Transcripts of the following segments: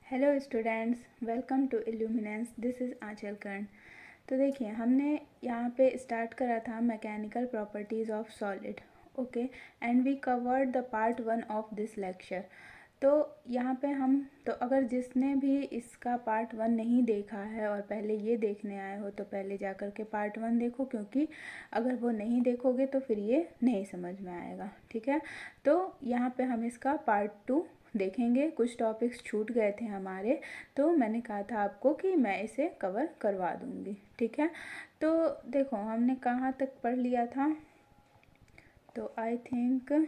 Hello students, welcome to illuminance. This is Aanchal Karn. तो देखिए, हमने यहाँ पे स्टार्ट करा था mechanical properties of solid, okay, and we covered the part 1 of this lecture. तो यहाँ पे तो अगर जिसने भी इसका पार्ट 1 नहीं देखा है और पहले ये देखने आए हो तो पहले जा कर के पार्ट 1 देखो, क्योंकि अगर वो नहीं देखोगे तो फिर ये नहीं समझ में आएगा, ठीक है। तो यहाँ पे हम इसका पार्ट 2 देखेंगे। कुछ टॉपिक्स छूट गए थे हमारे, तो मैंने कहा था आपको कि मैं इसे कवर करवा दूँगी, ठीक है। तो देखो, हमने कहाँ तक पढ़ लिया था, तो आई थिंक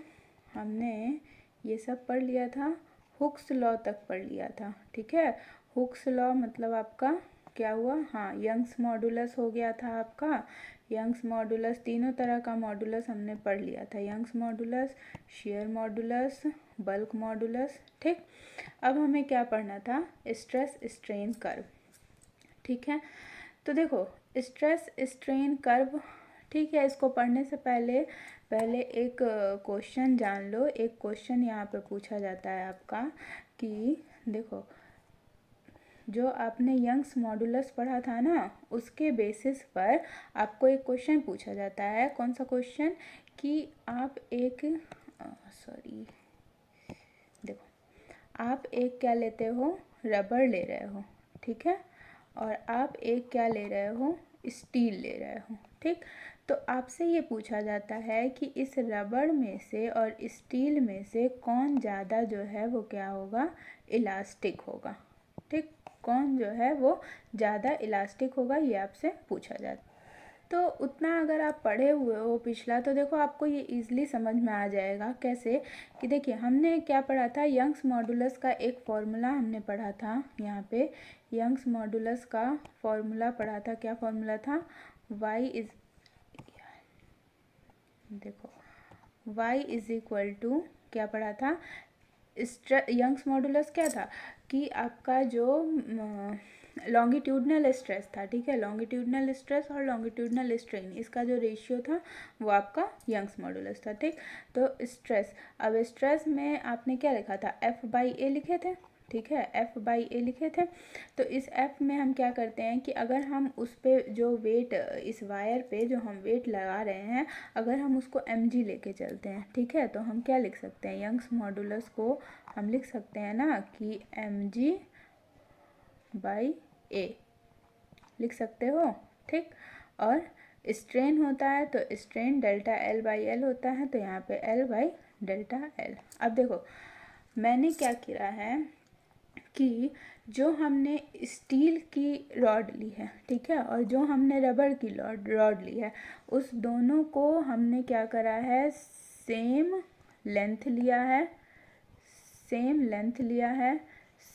हमने ये सब पढ़ लिया था, हुक्स लॉ तक पढ़ लिया था, ठीक है। हुक्स लॉ मतलब आपका क्या हुआ, हाँ, यंग्स मॉडुलस हो गया था आपका। यंग्स मॉडुलस, तीनों तरह का मॉडुलस हमने पढ़ लिया था, Young's modulus, shear modulus, bulk modulus, ठीक। अब हमें क्या पढ़ना था, स्ट्रेस स्ट्रेन कर्व, ठीक है। तो देखो, स्ट्रेस स्ट्रेन कर्व, ठीक है। इसको पढ़ने से पहले एक क्वेश्चन जान लो। एक क्वेश्चन यहाँ पे पूछा जाता है आपका कि देखो, जो आपने यंग्स मॉडुलस पढ़ा था ना, उसके बेसिस पर आपको एक क्वेश्चन पूछा जाता है। कौन सा क्वेश्चन, कि आप एक देखो, आप एक क्या लेते हो, रबर ले रहे हो, ठीक है, और आप एक क्या ले रहे हो, स्टील ले रहे हो, ठीक। तो आपसे ये पूछा जाता है कि इस रबर में से और स्टील में से कौन ज़्यादा जो है वो क्या होगा, इलास्टिक होगा, ठीक। कौन जो है वो ज़्यादा इलास्टिक होगा, ये आपसे पूछा जाता है। तो उतना अगर आप पढ़े हुए हो पिछला, तो देखो आपको ये इजीली समझ में आ जाएगा। कैसे, कि देखिए, हमने क्या पढ़ा था, यंग्स मॉडुलस का एक फॉर्मूला हमने पढ़ा था। यहाँ पे यंग्स मॉडुलस का फॉर्मूला पढ़ा था। क्या फॉर्मूला था, देखो, y इज इक्वल टू, क्या पढ़ा था, यंग्स मॉडुलस क्या था, कि आपका जो लॉन्गिट्यूडनल स्ट्रेस था, ठीक है, लॉन्गिट्यूडनल स्ट्रेस और लॉन्गिट्यूडनल स्ट्रेन, इसका जो रेशियो था वो आपका यंग्स मॉडुलस था, ठीक। तो स्ट्रेस, अब स्ट्रेस में आपने क्या लिखा था, F/A लिखे थे, ठीक है, F/A लिखे थे। तो इस F में हम क्या करते हैं कि अगर हम उस पर जो वेट, इस वायर पे जो हम वेट लगा रहे हैं, अगर हम उसको mg लेके चलते हैं, ठीक है, तो हम क्या लिख सकते हैं, यंग्स मॉडुलस को हम लिख सकते हैं ना कि mg/A लिख सकते हो, ठीक। और स्ट्रेन होता है तो स्ट्रेन ΔL/L होता है, तो यहाँ पे L/ΔL। अब देखो, मैंने क्या किया है कि जो हमने स्टील की रॉड ली है, ठीक है, और जो हमने रबर की रॉड ली है, उस दोनों को हमने क्या करा है, सेम लेंथ लिया है,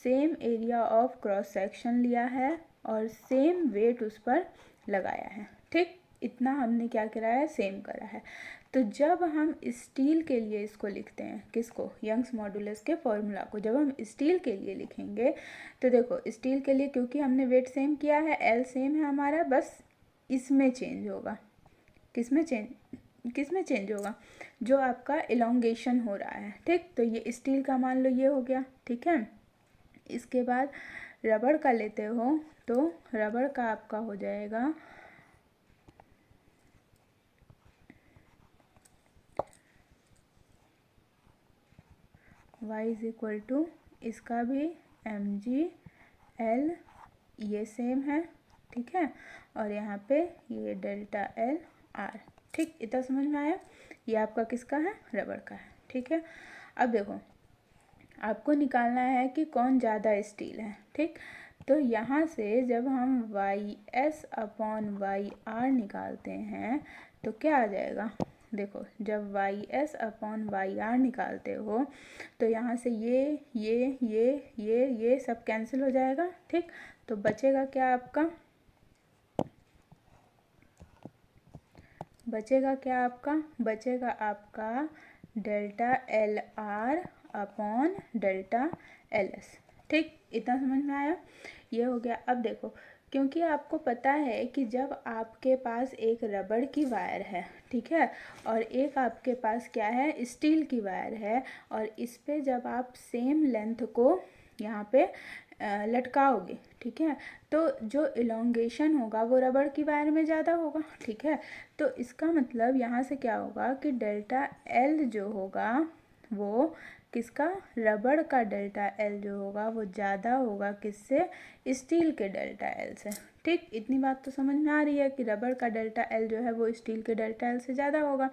same area of cross section लिया है, और सेम वेट उस पर लगाया है, ठीक। इतना हमने क्या करा है, सेम करा है। तो जब हम स्टील के लिए इसको लिखते हैं, किसको, यंग्स मॉडुलस के फॉर्मूला को जब हम स्टील के लिए लिखेंगे, तो देखो, स्टील के लिए क्योंकि हमने वेट सेम किया है, एल सेम है हमारा, बस इसमें चेंज होगा, किसमें चेंज होगा, जो आपका इलोंगेशन हो रहा है, ठीक। तो ये स्टील का मान लो ये हो गया, ठीक है। इसके बाद रबर का लेते हो, तो रबर का आपका हो जाएगा y इज इक्वल टू, इसका भी mg/L, ये सेम है, ठीक है, और यहाँ पे ये ΔLR, ठीक। इतना समझ में आया, ये आपका किसका है, रबर का है, ठीक है। अब देखो, आपको निकालना है कि कौन ज़्यादा स्टील है, ठीक। तो यहाँ से जब हम YS/YR निकालते हैं तो क्या आ जाएगा, देखो, जब YS/YR निकालते हो तो यहाँ से ये सब कैंसिल हो जाएगा, ठीक। तो बचेगा क्या आपका, बचेगा आपका ΔLR/ΔLS, ठीक। इतना समझ में आया, ये हो गया। अब देखो, क्योंकि आपको पता है कि जब आपके पास एक रबड़ की वायर है, ठीक है, और एक आपके पास क्या है, स्टील की वायर है, और इस पे जब आप सेम लेंथ को यहाँ पे लटकाओगे, ठीक है, तो जो इलोंगेशन होगा वो रबड़ की वायर में ज़्यादा होगा, ठीक है। तो इसका मतलब यहाँ से क्या होगा कि डेल्टा एल जो होगा वो किसका, रबड़ का डेल्टा एल जो होगा वो ज़्यादा होगा किससे, स्टील के डेल्टा एल से। ठीक, इतनी बात तो समझ में आ रही है कि रबड़ का डेल्टा एल जो है वो स्टील के डेल्टा एल से ज़्यादा होगा।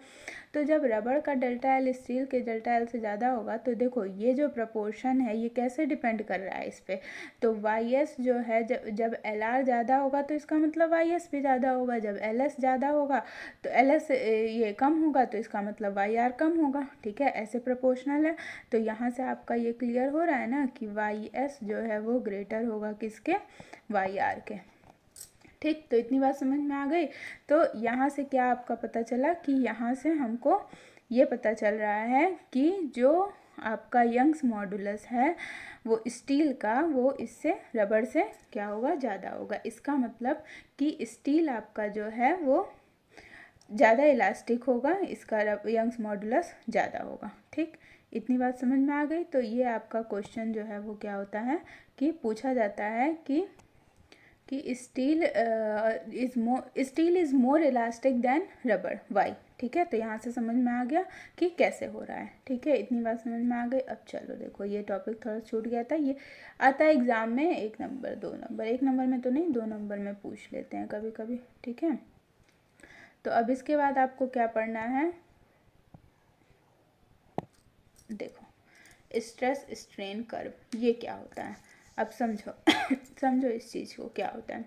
तो जब रबड़ का डेल्टा एल स्टील के डेल्टा एल से ज़्यादा होगा तो देखो ये जो प्रपोर्शन है ये कैसे डिपेंड कर रहा है इस पर, तो वाई एस जो है जब एल आर ज़्यादा होगा तो इसका मतलब वाई एस भी ज़्यादा होगा, जब एल एस ज़्यादा होगा तो एल एस ये कम होगा तो इसका मतलब वाई आर कम होगा, ठीक है, ऐसे प्रोपोर्शनल है। तो यहाँ से आपका ये क्लियर हो रहा है ना कि वाई एस जो है वो ग्रेटर होगा किसके, वाई आर के। ठीक, तो इतनी बात समझ में आ गई। तो यहाँ से क्या आपका पता चला कि यहाँ से हमको ये पता चल रहा है कि जो आपका यंग्स मॉडुलस है वो स्टील का वो इससे रबड़ से क्या होगा, ज़्यादा होगा। इसका मतलब कि स्टील आपका जो है वो ज़्यादा इलास्टिक होगा, इसका यंग्स मॉडुलस ज़्यादा होगा। ठीक, इतनी बात समझ में आ गई। तो ये आपका क्वेश्चन जो है वो क्या होता है कि पूछा जाता है कि steel is more elastic than rubber, why. ठीक है, तो यहाँ से समझ में आ गया कि कैसे हो रहा है। ठीक है, इतनी बात समझ में आ गई। अब चलो देखो ये टॉपिक थोड़ा छूट गया था, ये आता है एग्ज़ाम में 1 नंबर 2 नंबर, 1 नंबर में तो नहीं 2 नंबर में पूछ लेते हैं कभी कभी। ठीक है, तो अब इसके बाद आपको क्या पढ़ना है, देखो स्ट्रेस स्ट्रेन कर्व ये क्या होता है, अब समझो समझो इस चीज़ को क्या होता है।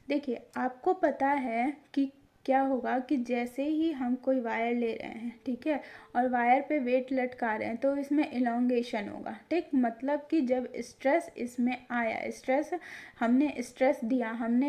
देखिए आपको पता है कि क्या होगा कि जैसे ही हम कोई वायर ले रहे हैं, ठीक है, और वायर पे वेट लटका रहे हैं तो इसमें इलोंगेशन होगा। ठीक, मतलब कि जब स्ट्रेस इसमें आया, हमने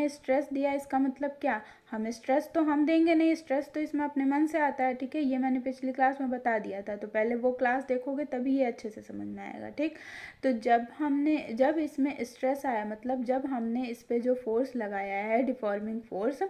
स्ट्रेस दिया, इसका मतलब क्या, हम स्ट्रेस तो हम देंगे नहीं, स्ट्रेस तो इसमें अपने मन से आता है। ठीक है, ये मैंने पिछली क्लास में बता दिया था, तो पहले वो क्लास देखोगे तभी ये अच्छे से समझ में आएगा। ठीक, तो जब इसमें स्ट्रेस आया, मतलब जब हमने इस पर जो फोर्स लगाया है, डिफॉर्मिंग फोर्स,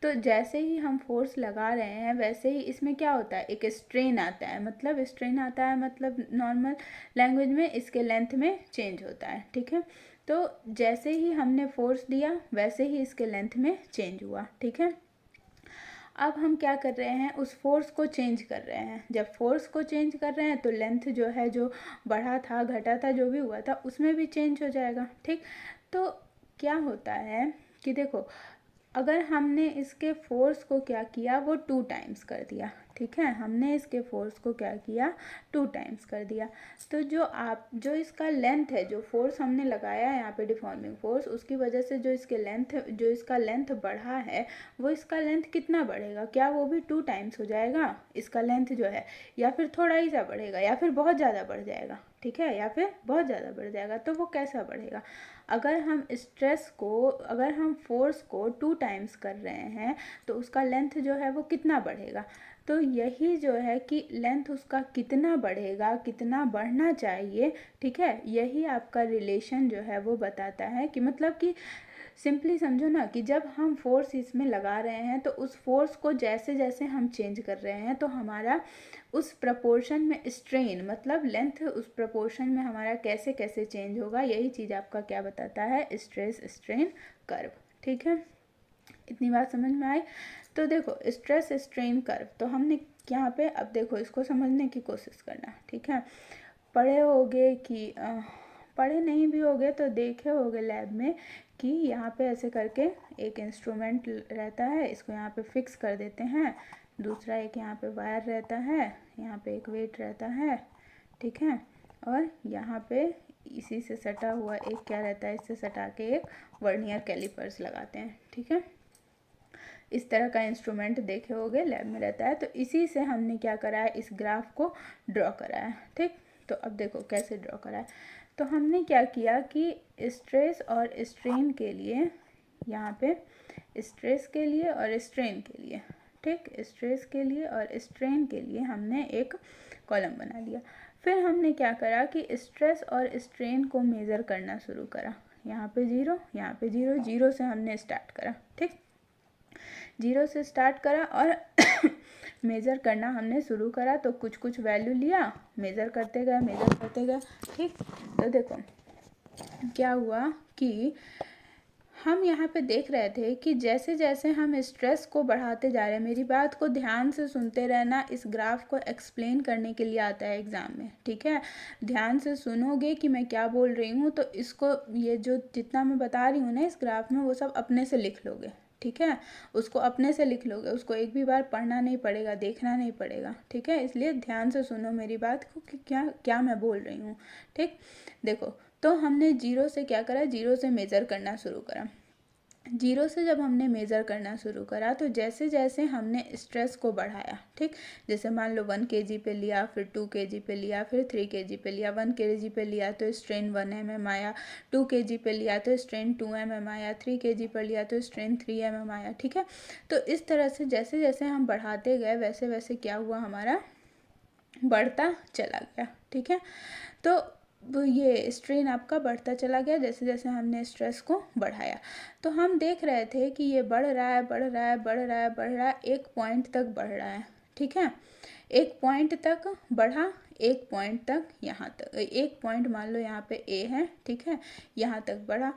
तो जैसे ही हम फोर्स लगा रहे हैं वैसे ही इसमें क्या होता है, एक स्ट्रेन आता है। मतलब स्ट्रेन आता है मतलब नॉर्मल लैंग्वेज में इसके लेंथ में चेंज होता है। ठीक है, तो जैसे ही हमने फोर्स दिया वैसे ही इसके लेंथ में चेंज हुआ। ठीक है, अब हम क्या कर रहे हैं, उस फोर्स को चेंज कर रहे हैं। जब फोर्स को चेंज कर रहे हैं तो लेंथ जो है, जो बढ़ा था घटा था जो भी हुआ था उसमें भी चेंज हो जाएगा। ठीक, तो क्या होता है कि देखो अगर हमने इसके फोर्स को क्या किया, वो 2 टाइम्स कर दिया। ठीक है, हमने इसके फोर्स को क्या किया, 2 टाइम्स कर दिया। तो जो इसका लेंथ है, जो फोर्स हमने लगाया है यहाँ पे डिफॉर्मिंग फोर्स, उसकी वजह से जो इसका लेंथ बढ़ा है वो इसका लेंथ कितना बढ़ेगा, क्या वो भी 2 टाइम्स हो जाएगा इसका लेंथ जो है, या फिर थोड़ा ही सा बढ़ेगा, या फिर बहुत ज़्यादा बढ़ जाएगा। ठीक है, या फिर बहुत ज़्यादा बढ़ जाएगा। तो वो कैसा बढ़ेगा, अगर हम फोर्स को 2 टाइम्स कर रहे हैं तो उसका लेंथ जो है वो कितना बढ़ेगा। तो यही जो है कि लेंथ उसका कितना बढ़ेगा, कितना बढ़ना चाहिए, ठीक है, यही आपका रिलेशन जो है वो बताता है कि मतलब कि सिंपली समझो ना कि जब हम फोर्स इसमें लगा रहे हैं तो उस फोर्स को जैसे जैसे हम चेंज कर रहे हैं तो हमारा उस प्रपोर्शन में स्ट्रेन, मतलब लेंथ उस प्रपोर्शन में हमारा कैसे कैसे चेंज होगा, यही चीज़ आपका क्या बताता है, स्ट्रेस स्ट्रेन कर्व। ठीक है, इतनी बात समझ में आई। तो देखो स्ट्रेस स्ट्रेन कर्व, तो हमने यहाँ पे अब देखो इसको समझने की कोशिश करना। ठीक है, पढ़े होगे कि पढ़े नहीं भी होगे तो देखे होगे लैब में कि यहाँ पे ऐसे करके एक इंस्ट्रूमेंट रहता है, इसको यहाँ पे फिक्स कर देते हैं, दूसरा एक यहाँ पे वायर रहता है, यहाँ पे एक वेट रहता है। ठीक है, और यहाँ पे इसी से सटा हुआ एक क्या रहता है, इससे सटा के एक वर्नियर कैलिपर्स लगाते हैं। ठीक है, इस तरह का इंस्ट्रूमेंट देखे होगे लैब में रहता है। तो इसी से हमने क्या करा है, इस ग्राफ को ड्रॉ करा है। ठीक, तो अब देखो कैसे ड्रॉ करा है। तो हमने क्या किया कि स्ट्रेस और स्ट्रेन के लिए, यहाँ पे स्ट्रेस के लिए और स्ट्रेन के लिए, ठीक, स्ट्रेस के लिए और स्ट्रेन के लिए हमने एक कॉलम बना लिया। फिर हमने क्या करा कि स्ट्रेस और स्ट्रेन को मेज़र करना शुरू करा। यहाँ पे 0, यहाँ पे 0, 0 से हमने स्टार्ट करा। ठीक, जीरो से स्टार्ट करा और मेज़र करना हमने शुरू करा। तो कुछ कुछ वैल्यू लिया, मेज़र करते गए। ठीक, तो देखो क्या हुआ कि हम यहाँ पे देख रहे थे कि जैसे जैसे हम स्ट्रेस को बढ़ाते जा रहे हैं, मेरी बात को ध्यान से सुनते रहना, इस ग्राफ को एक्सप्लेन करने के लिए आता है एग्ज़ाम में, ठीक है। ध्यान से सुनोगे कि मैं क्या बोल रही हूँ, तो इसको, ये जो जितना मैं बता रही हूँ ना इस ग्राफ में, वो सब अपने से लिख लोगे, ठीक है। उसको अपने से लिख लोगे, उसको एक भी बार पढ़ना नहीं पड़ेगा, देखना नहीं पड़ेगा, ठीक है। इसलिए ध्यान से सुनो मेरी बात को कि क्या क्या मैं बोल रही हूँ, ठीक। देखो, तो हमने जीरो से क्या करा, जीरो से मेज़र करना शुरू करा। जीरो से जब हमने मेज़र करना शुरू करा तो जैसे जैसे हमने स्ट्रेस को बढ़ाया, ठीक, जैसे मान लो 1 kg पे लिया, फिर 2 kg पे लिया, फिर 3 kg पे लिया। 1 kg पे लिया तो स्ट्रेन 1 mm आया, 2 kg पे लिया तो स्ट्रेन 2 mm आया, 3 kg पर लिया तो स्ट्रेन 3 mm आया, ठीक है। तो इस तरह से जैसे जैसे हम बढ़ाते गए वैसे वैसे क्या हुआ, हमारा बढ़ता चला गया, ठीक है। तो ये स्ट्रेन आपका बढ़ता चला गया जैसे जैसे हमने स्ट्रेस को बढ़ाया। तो हम देख रहे थे कि ये बढ़ रहा है, एक पॉइंट तक बढ़ रहा है, ठीक है। एक पॉइंट तक बढ़ा, एक पॉइंट तक, यहाँ तक एक पॉइंट मान लो यहाँ पे ए है, ठीक है, यहाँ तक बढ़ा,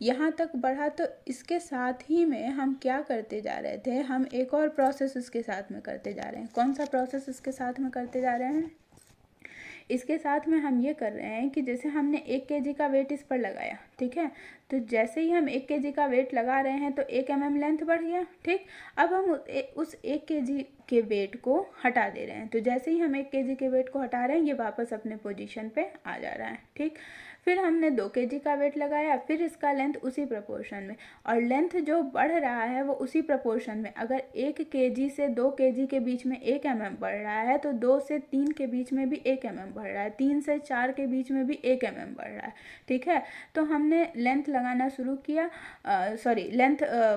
यहाँ तक बढ़ा। तो इसके साथ ही में हम क्या करते जा रहे थे, हम एक और प्रोसेस इसके साथ में करते जा रहे हैं। कौन सा प्रोसेस इसके साथ में करते जा रहे हैं, इसके साथ में हम ये कर रहे हैं कि जैसे हमने 1 kg का वेट इस पर लगाया, ठीक है। तो जैसे ही हम 1 kg का वेट लगा रहे हैं तो 1 mm लेंथ बढ़ गया, ठीक। अब हम उस 1 kg के वेट को हटा दे रहे हैं। तो जैसे ही हम 1 kg के वेट को हटा रहे हैं, ये वापस अपने पोजीशन पे आ जा रहा है, ठीक। फिर हमने 2 kg का वेट लगाया, फिर इसका लेंथ उसी प्रपोर्शन में, और लेंथ जो बढ़ रहा है वो उसी प्रपोर्शन में। अगर 1 kg से 2 kg के बीच में 1 mm बढ़ रहा है तो 2 से 3 के बीच में भी 1 mm बढ़ रहा है, 3 से 4 के बीच में भी 1 mm बढ़ रहा है, ठीक है। तो हमने लेंथ लगाना शुरू किया,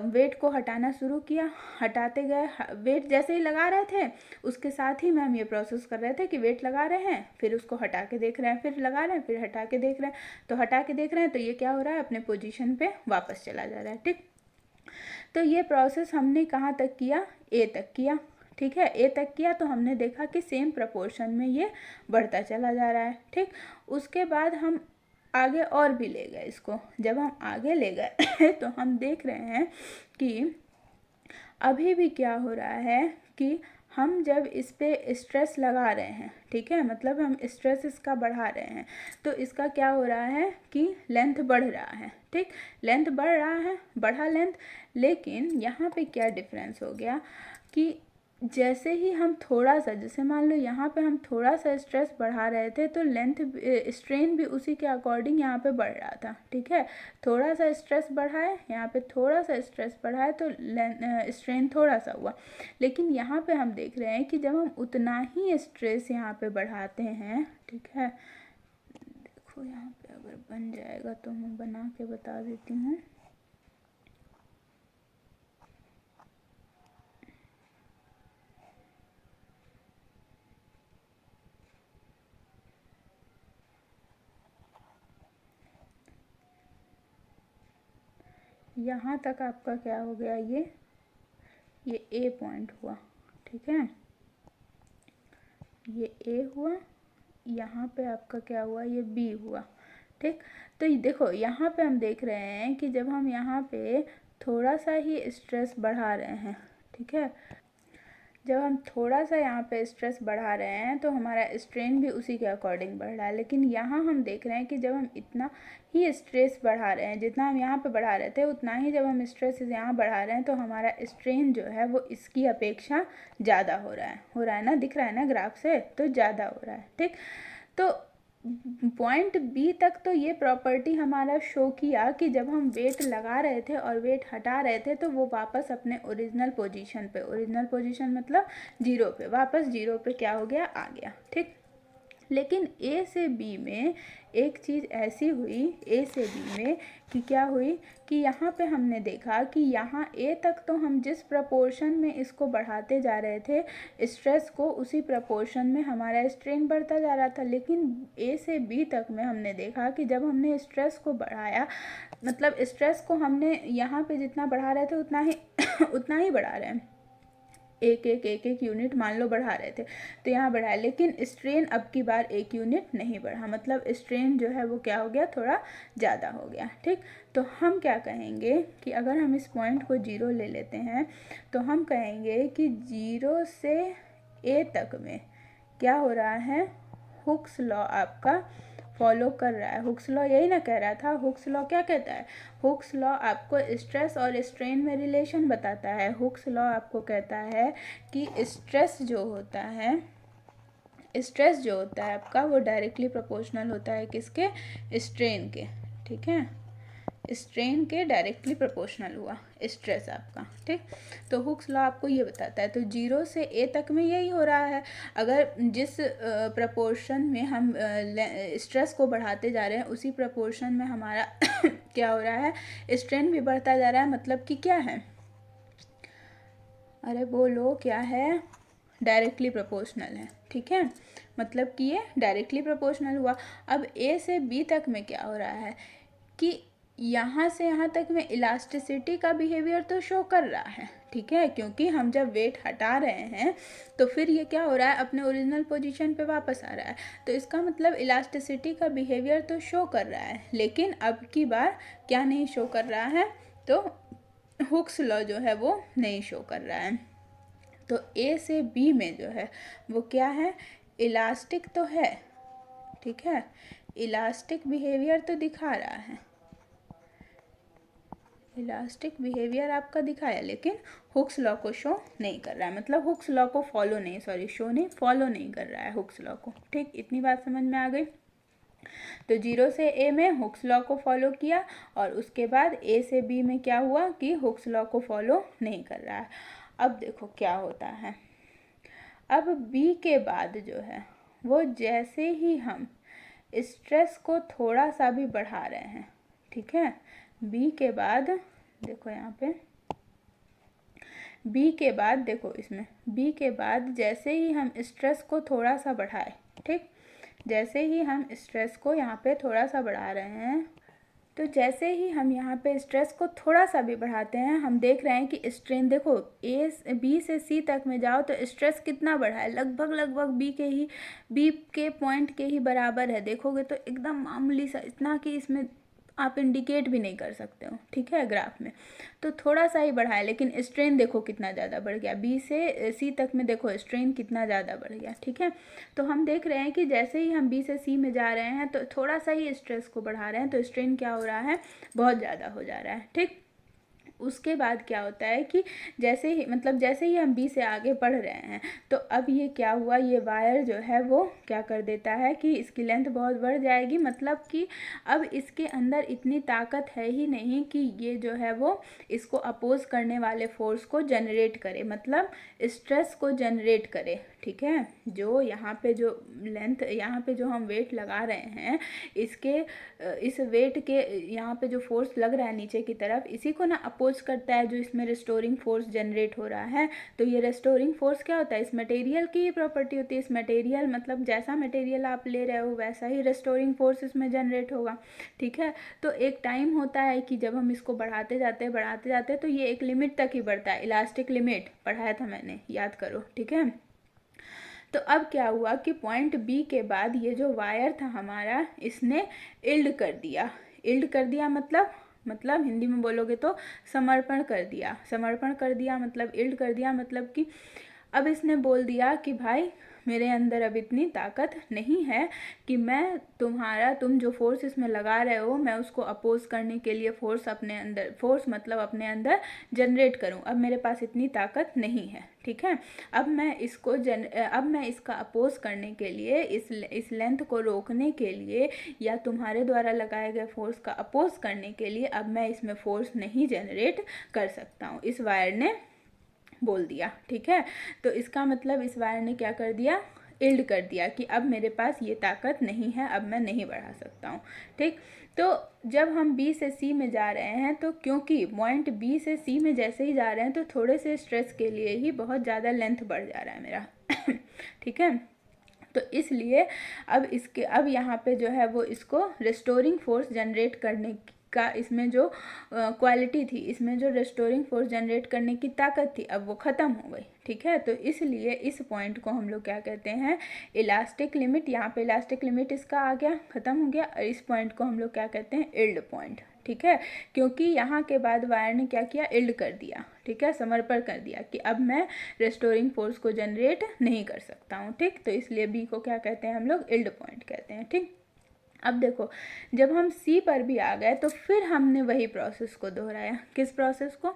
वेट को हटाना शुरू किया, हटाते गए। वेट जैसे ही लगा रहे थे उसके साथ ही में हम ये प्रोसेस कर रहे थे कि वेट लगा रहे हैं, फिर उसको हटा के देख रहे हैं, फिर लगा रहे हैं, फिर हटा के देख रहे हैं। तो हटा के देख रहे हैं तो ये क्या हो रहा है, अपने पोजीशन पे वापस चला जा रहा है, ठीक। तो ये प्रोसेस हमने कहाँ तक किया, ए तक किया, ठीक है। ए तक किया तो हमने देखा कि सेम प्रपोर्शन में ये बढ़ता चला जा रहा है, ठीक। उसके बाद हम आगे और भी ले गए इसको। जब हम आगे ले गए तो हम देख रहे हैं कि अभी भी क्या हो रहा है कि हम जब इस पे स्ट्रेस लगा रहे हैं, ठीक है, मतलब हम स्ट्रेस इसका बढ़ा रहे हैं, तो इसका क्या हो रहा है कि लेंथ बढ़ रहा है, ठीक। लेंथ बढ़ रहा है, बढ़ा लेंथ। लेकिन यहाँ पे क्या डिफरेंस हो गया कि जैसे ही हम थोड़ा सा, जैसे मान लो यहाँ पे हम थोड़ा सा स्ट्रेस बढ़ा रहे थे तो लेंथ, स्ट्रेन भी उसी के अकॉर्डिंग यहाँ पे बढ़ रहा था, ठीक है। थोड़ा सा स्ट्रेस बढ़ाए, यहाँ पे थोड़ा सा स्ट्रेस बढ़ाए तो स्ट्रेन थोड़ा सा हुआ। लेकिन यहाँ पे हम देख रहे हैं कि जब हम उतना ही स्ट्रेस यहाँ पे बढ़ाते हैं, ठीक है, देखो यहाँ पे अगर बन जाएगा तो मैं बना के बता देती हूँ। यहाँ तक आपका क्या हो गया, ये ए पॉइंट हुआ, ठीक है, ये ए हुआ। यहाँ पे आपका क्या हुआ, ये बी हुआ, ठीक। तो ये देखो यहाँ पे हम देख रहे हैं कि जब हम यहाँ पे थोड़ा सा ही स्ट्रेस बढ़ा रहे हैं, ठीक है, जब हम थोड़ा सा यहाँ पे स्ट्रेस बढ़ा रहे हैं तो हमारा स्ट्रेन भी उसी के अकॉर्डिंग बढ़ रहा है। लेकिन यहाँ हम देख रहे हैं कि जब हम इतना ही स्ट्रेस बढ़ा रहे हैं, जितना हम यहाँ पे बढ़ा रहे थे उतना ही जब हम स्ट्रेस यहाँ बढ़ा रहे हैं तो हमारा स्ट्रेन जो है वो इसकी अपेक्षा ज़्यादा हो रहा है ना, दिख रहा है ना ग्राफ से, तो ज़्यादा हो रहा है, ठीक। तो पॉइंट बी तक तो ये प्रॉपर्टी हमारा शो किया कि जब हम वेट लगा रहे थे और वेट हटा रहे थे तो वो वापस अपने ओरिजिनल पोजीशन पे, ओरिजिनल पोजीशन मतलब जीरो पे, वापस जीरो पे क्या हो गया, आ गया, ठीक। लेकिन ए से बी में एक चीज़ ऐसी हुई, ए से बी में, कि क्या हुई कि यहाँ पे हमने देखा कि यहाँ ए तक तो हम जिस प्रपोर्शन में इसको बढ़ाते जा रहे थे स्ट्रेस को, उसी प्रपोर्शन में हमारा स्ट्रेन बढ़ता जा रहा था। लेकिन ए से बी तक में हमने देखा कि जब हमने स्ट्रेस को बढ़ाया, मतलब स्ट्रेस को हमने यहाँ पे जितना बढ़ा रहे थे उतना ही उतना ही बढ़ा रहे हैं, एक यूनिट मान लो बढ़ा रहे थे तो यहाँ बढ़ाया, लेकिन स्ट्रेन अब की बार एक यूनिट नहीं बढ़ा, मतलब स्ट्रेन जो है वो क्या हो गया, थोड़ा ज़्यादा हो गया। ठीक, तो हम क्या कहेंगे कि अगर हम इस पॉइंट को 0 ले लेते हैं तो हम कहेंगे कि 0 से ए तक में क्या हो रहा है, हुक्स लॉ आपका फॉलो कर रहा है। हुक्स लॉ यही ना कह रहा था, हुक्स लॉ क्या कहता है, हुक्स लॉ आपको स्ट्रेस और स्ट्रेन में रिलेशन बताता है। हुक्स लॉ आपको कहता है कि स्ट्रेस जो होता है, स्ट्रेस जो होता है आपका वो डायरेक्टली प्रोपोर्शनल होता है किसके, स्ट्रेन के। ठीक है, स्ट्रेन के डायरेक्टली प्रोपोर्शनल हुआ स्ट्रेस आपका। ठीक, तो हुक्स लॉ आपको ये बताता है। तो 0 से ए तक में यही हो रहा है, अगर जिस प्रपोर्शन में हम स्ट्रेस को बढ़ाते जा रहे हैं उसी प्रपोर्शन में हमारा क्या हो रहा है, स्ट्रेन भी बढ़ता जा रहा है, मतलब कि क्या है, अरे बोलो क्या है, डायरेक्टली प्रोपोर्शनल है। ठीक है, मतलब कि ये डायरेक्टली प्रोपोर्शनल हुआ। अब ए से बी तक में क्या हो रहा है कि यहाँ से यहाँ तक में इलास्टिसिटी का बिहेवियर तो शो कर रहा है। ठीक है, क्योंकि हम जब वेट हटा रहे हैं तो फिर ये क्या हो रहा है, अपने ओरिजिनल पोजीशन पे वापस आ रहा है, तो इसका मतलब इलास्टिसिटी का बिहेवियर तो शो कर रहा है। लेकिन अब की बार क्या नहीं शो कर रहा है, तो हुक्स लॉ जो है वो नहीं शो कर रहा है। तो ए से बी में जो है वो क्या है, इलास्टिक तो है। ठीक है, इलास्टिक बिहेवियर तो दिखा रहा है, इलास्टिक बिहेवियर आपका दिखाया, लेकिन हुक्स लॉ को शो नहीं कर रहा है, मतलब हुक्स लॉ को फॉलो नहीं, सॉरी शो नहीं, फॉलो नहीं कर रहा है हुक्स लॉ को। ठीक, इतनी बात समझ में आ गई। तो 0 से ए में हुक्स लॉ को फॉलो किया और उसके बाद ए से बी में क्या हुआ कि हुक्स लॉ को फॉलो नहीं कर रहा है। अब देखो क्या होता है, अब बी के बाद जो है वो जैसे ही हम स्ट्रेस को थोड़ा सा भी बढ़ा रहे हैं, ठीक है, बी के बाद देखो यहाँ पे, बी के बाद देखो इसमें, बी के बाद जैसे ही हम स्ट्रेस को थोड़ा सा बढ़ाए, ठीक, जैसे ही हम स्ट्रेस को यहाँ पे थोड़ा सा बढ़ा रहे हैं, तो जैसे ही हम यहाँ पे स्ट्रेस को थोड़ा सा भी बढ़ाते हैं, हम देख रहे हैं कि स्ट्रेन देखो बी से सी तक में जाओ तो स्ट्रेस कितना बढ़ा है, लगभग बी के पॉइंट के ही बराबर है। देखोगे तो एकदम मामूली सा, इतना कि इसमें आप इंडिकेट भी नहीं कर सकते हो। ठीक है, ग्राफ में तो थोड़ा सा ही बढ़ा है, लेकिन स्ट्रेन देखो कितना ज़्यादा बढ़ गया, बी से सी तक में देखो स्ट्रेन कितना ज़्यादा बढ़ गया। ठीक है, तो हम देख रहे हैं कि जैसे ही हम बी से सी में जा रहे हैं तो थोड़ा सा ही स्ट्रेस को बढ़ा रहे हैं तो स्ट्रेन क्या हो रहा है, बहुत ज़्यादा हो जा रहा है। ठीक, उसके बाद क्या होता है कि जैसे ही हम बी से आगे बढ़ रहे हैं तो अब ये क्या हुआ, ये वायर जो है वो क्या कर देता है कि इसकी लेंथ बहुत बढ़ जाएगी, मतलब कि अब इसके अंदर इतनी ताकत है ही नहीं कि ये जो है वो इसको अपोज करने वाले फोर्स को जनरेट करे, मतलब स्ट्रेस को जनरेट करे। ठीक है, जो यहाँ पे जो लेंथ, यहाँ पे जो हम वेट लगा रहे हैं, इसके इस वेट के यहाँ पे जो फोर्स लग रहा है नीचे की तरफ, इसी को ना अपोज करता है जो इसमें रेस्टोरिंग फोर्स जनरेट हो रहा है। तो ये रेस्टोरिंग फोर्स क्या होता है, इस मटेरियल की ही प्रॉपर्टी होती है। इस मटेरियल मतलब जैसा मटेरियल आप ले रहे हो वैसा ही रेस्टोरिंग फोर्स इसमें जनरेट होगा। ठीक है, तो एक टाइम होता है कि जब हम इसको बढ़ाते जाते हैं तो ये एक लिमिट तक ही बढ़ता है, इलास्टिक लिमिट पढ़ाया था मैंने, याद करो। ठीक है, तो अब क्या हुआ कि पॉइंट बी के बाद ये जो वायर था हमारा, इसने इल्ड कर दिया। इल्ड कर दिया मतलब हिंदी में बोलोगे तो समर्पण कर दिया। समर्पण कर दिया मतलब इल्ड कर दिया, मतलब कि अब इसने बोल दिया कि भाई मेरे अंदर अब इतनी ताकत नहीं है कि मैं तुम जो फोर्स इसमें लगा रहे हो, मैं उसको अपोज करने के लिए फोर्स मतलब अपने अंदर जनरेट करूं। अब मेरे पास इतनी ताकत नहीं है। ठीक है, अब मैं इसका अपोज करने के लिए, इस लेंथ को रोकने के लिए या तुम्हारे द्वारा लगाए गए फोर्स का अपोज करने के लिए अब मैं इसमें फोर्स नहीं जनरेट कर सकता हूँ, इस वायर ने बोल दिया। ठीक है, तो इसका मतलब इस वायर ने क्या कर दिया, इल्ड कर दिया कि अब मेरे पास ये ताकत नहीं है, अब मैं नहीं बढ़ा सकता हूँ। ठीक, तो जब हम बी से सी में जा रहे हैं तो क्योंकि पॉइंट बी से सी में जैसे ही जा रहे हैं तो थोड़े से स्ट्रेस के लिए ही बहुत ज़्यादा लेंथ बढ़ जा रहा है मेरा ठीक है, तो इसलिए अब यहाँ पे जो है वो इसको रिस्टोरिंग फोर्स जनरेट करने का इसमें जो क्वालिटी थी, इसमें जो रिस्टोरिंग फोर्स जनरेट करने की ताकत थी, अब वो ख़त्म हो गई। ठीक है, तो इसलिए इस पॉइंट को हम लोग क्या कहते हैं, इलास्टिक लिमिट। यहाँ पे इलास्टिक लिमिट इसका आ गया, ख़त्म हो गया, और इस पॉइंट को हम लोग क्या कहते हैं, इल्ड पॉइंट। ठीक है, क्योंकि यहाँ के बाद वायर ने क्या किया, इल्ड कर दिया। ठीक है, समर्पण कर दिया कि अब मैं रेस्टोरिंग फोर्स को जनरेट नहीं कर सकता हूँ। ठीक, तो इसलिए बी को क्या कहते हैं हम लोग, इल्ड पॉइंट कहते हैं। ठीक, अब देखो जब हम सी पर भी आ गए तो फिर हमने वही प्रोसेस को दोहराया। किस प्रोसेस को,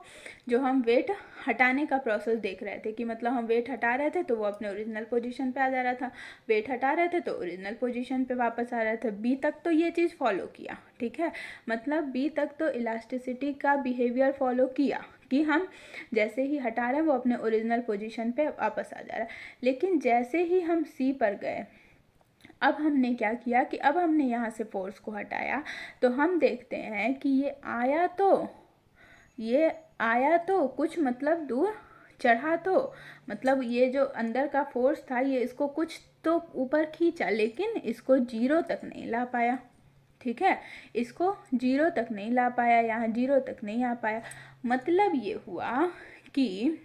जो हम वेट हटाने का प्रोसेस देख रहे थे कि मतलब हम वेट हटा रहे थे तो वो अपने ओरिजिनल पोजीशन पे आ जा रहा था, वेट हटा रहे थे तो ओरिजिनल पोजीशन पे वापस आ रहा था। बी तक तो ये चीज़ फॉलो किया। ठीक है, मतलब बी तक तो इलास्टिसिटी का बिहेवियर फॉलो किया कि हम जैसे ही हटा रहे हैं वो अपने ओरिजिनल पोजीशन पे वापस आ जा रहा है। लेकिन जैसे ही हम सी पर गए, अब हमने क्या किया कि अब हमने यहाँ से फोर्स को हटाया तो हम देखते हैं कि ये आया तो कुछ मतलब दूर चढ़ा, तो मतलब ये जो अंदर का फोर्स था ये इसको कुछ तो ऊपर खींचा, लेकिन इसको 0 तक नहीं ला पाया। ठीक है, इसको 0 तक नहीं ला पाया, यहाँ 0 तक नहीं आ पाया। मतलब ये हुआ कि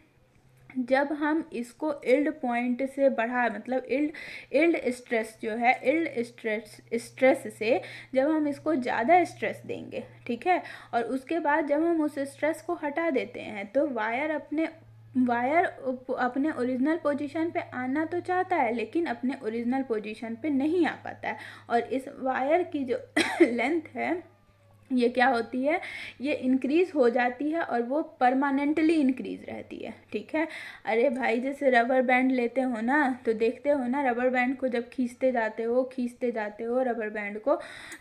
जब हम इसको इल्ड पॉइंट से बढ़ा, मतलब इल्ड स्ट्रेस जो है, इल्ड स्ट्रेस से जब हम इसको ज़्यादा स्ट्रेस देंगे, ठीक है, और उसके बाद जब हम उस स्ट्रेस को हटा देते हैं तो वायर अपने ओरिजिनल पोजीशन पे आना तो चाहता है लेकिन अपने ओरिजिनल पोजीशन पे नहीं आ पाता है। और इस वायर की जो लेंथ है ये क्या होती है, ये इंक्रीज़ हो जाती है और वो परमानेंटली इंक्रीज़ रहती है। ठीक है, अरे भाई जैसे रबर बैंड लेते हो ना तो देखते हो ना, रबर बैंड को जब खींचते जाते हो रबर बैंड को,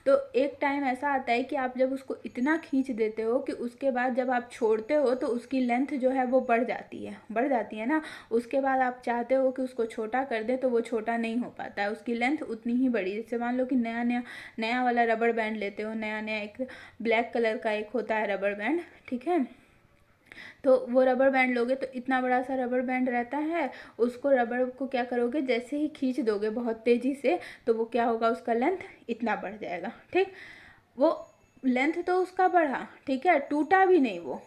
तो एक टाइम ऐसा आता है कि आप जब उसको इतना खींच देते हो कि उसके बाद जब आप छोड़ते हो तो उसकी लेंथ जो है वो बढ़ जाती है ना। उसके बाद आप चाहते हो कि उसको छोटा कर दें तो वो छोटा नहीं हो पाता है, उसकी लेंथ उतनी ही बड़ी। जैसे मान लो कि नया वाला रबर बैंड लेते हो, नया एक ब्लैक कलर का एक होता है रबर बैंड। ठीक है, तो वो रबर बैंड लोगे तो इतना बड़ा सा रबर बैंड रहता है, उसको रबर को क्या करोगे, जैसे ही खींच दोगे बहुत तेज़ी से तो वो क्या होगा, उसका लेंथ इतना बढ़ जाएगा। ठीक, वो लेंथ तो उसका बढ़ा, ठीक है, टूटा भी नहीं वो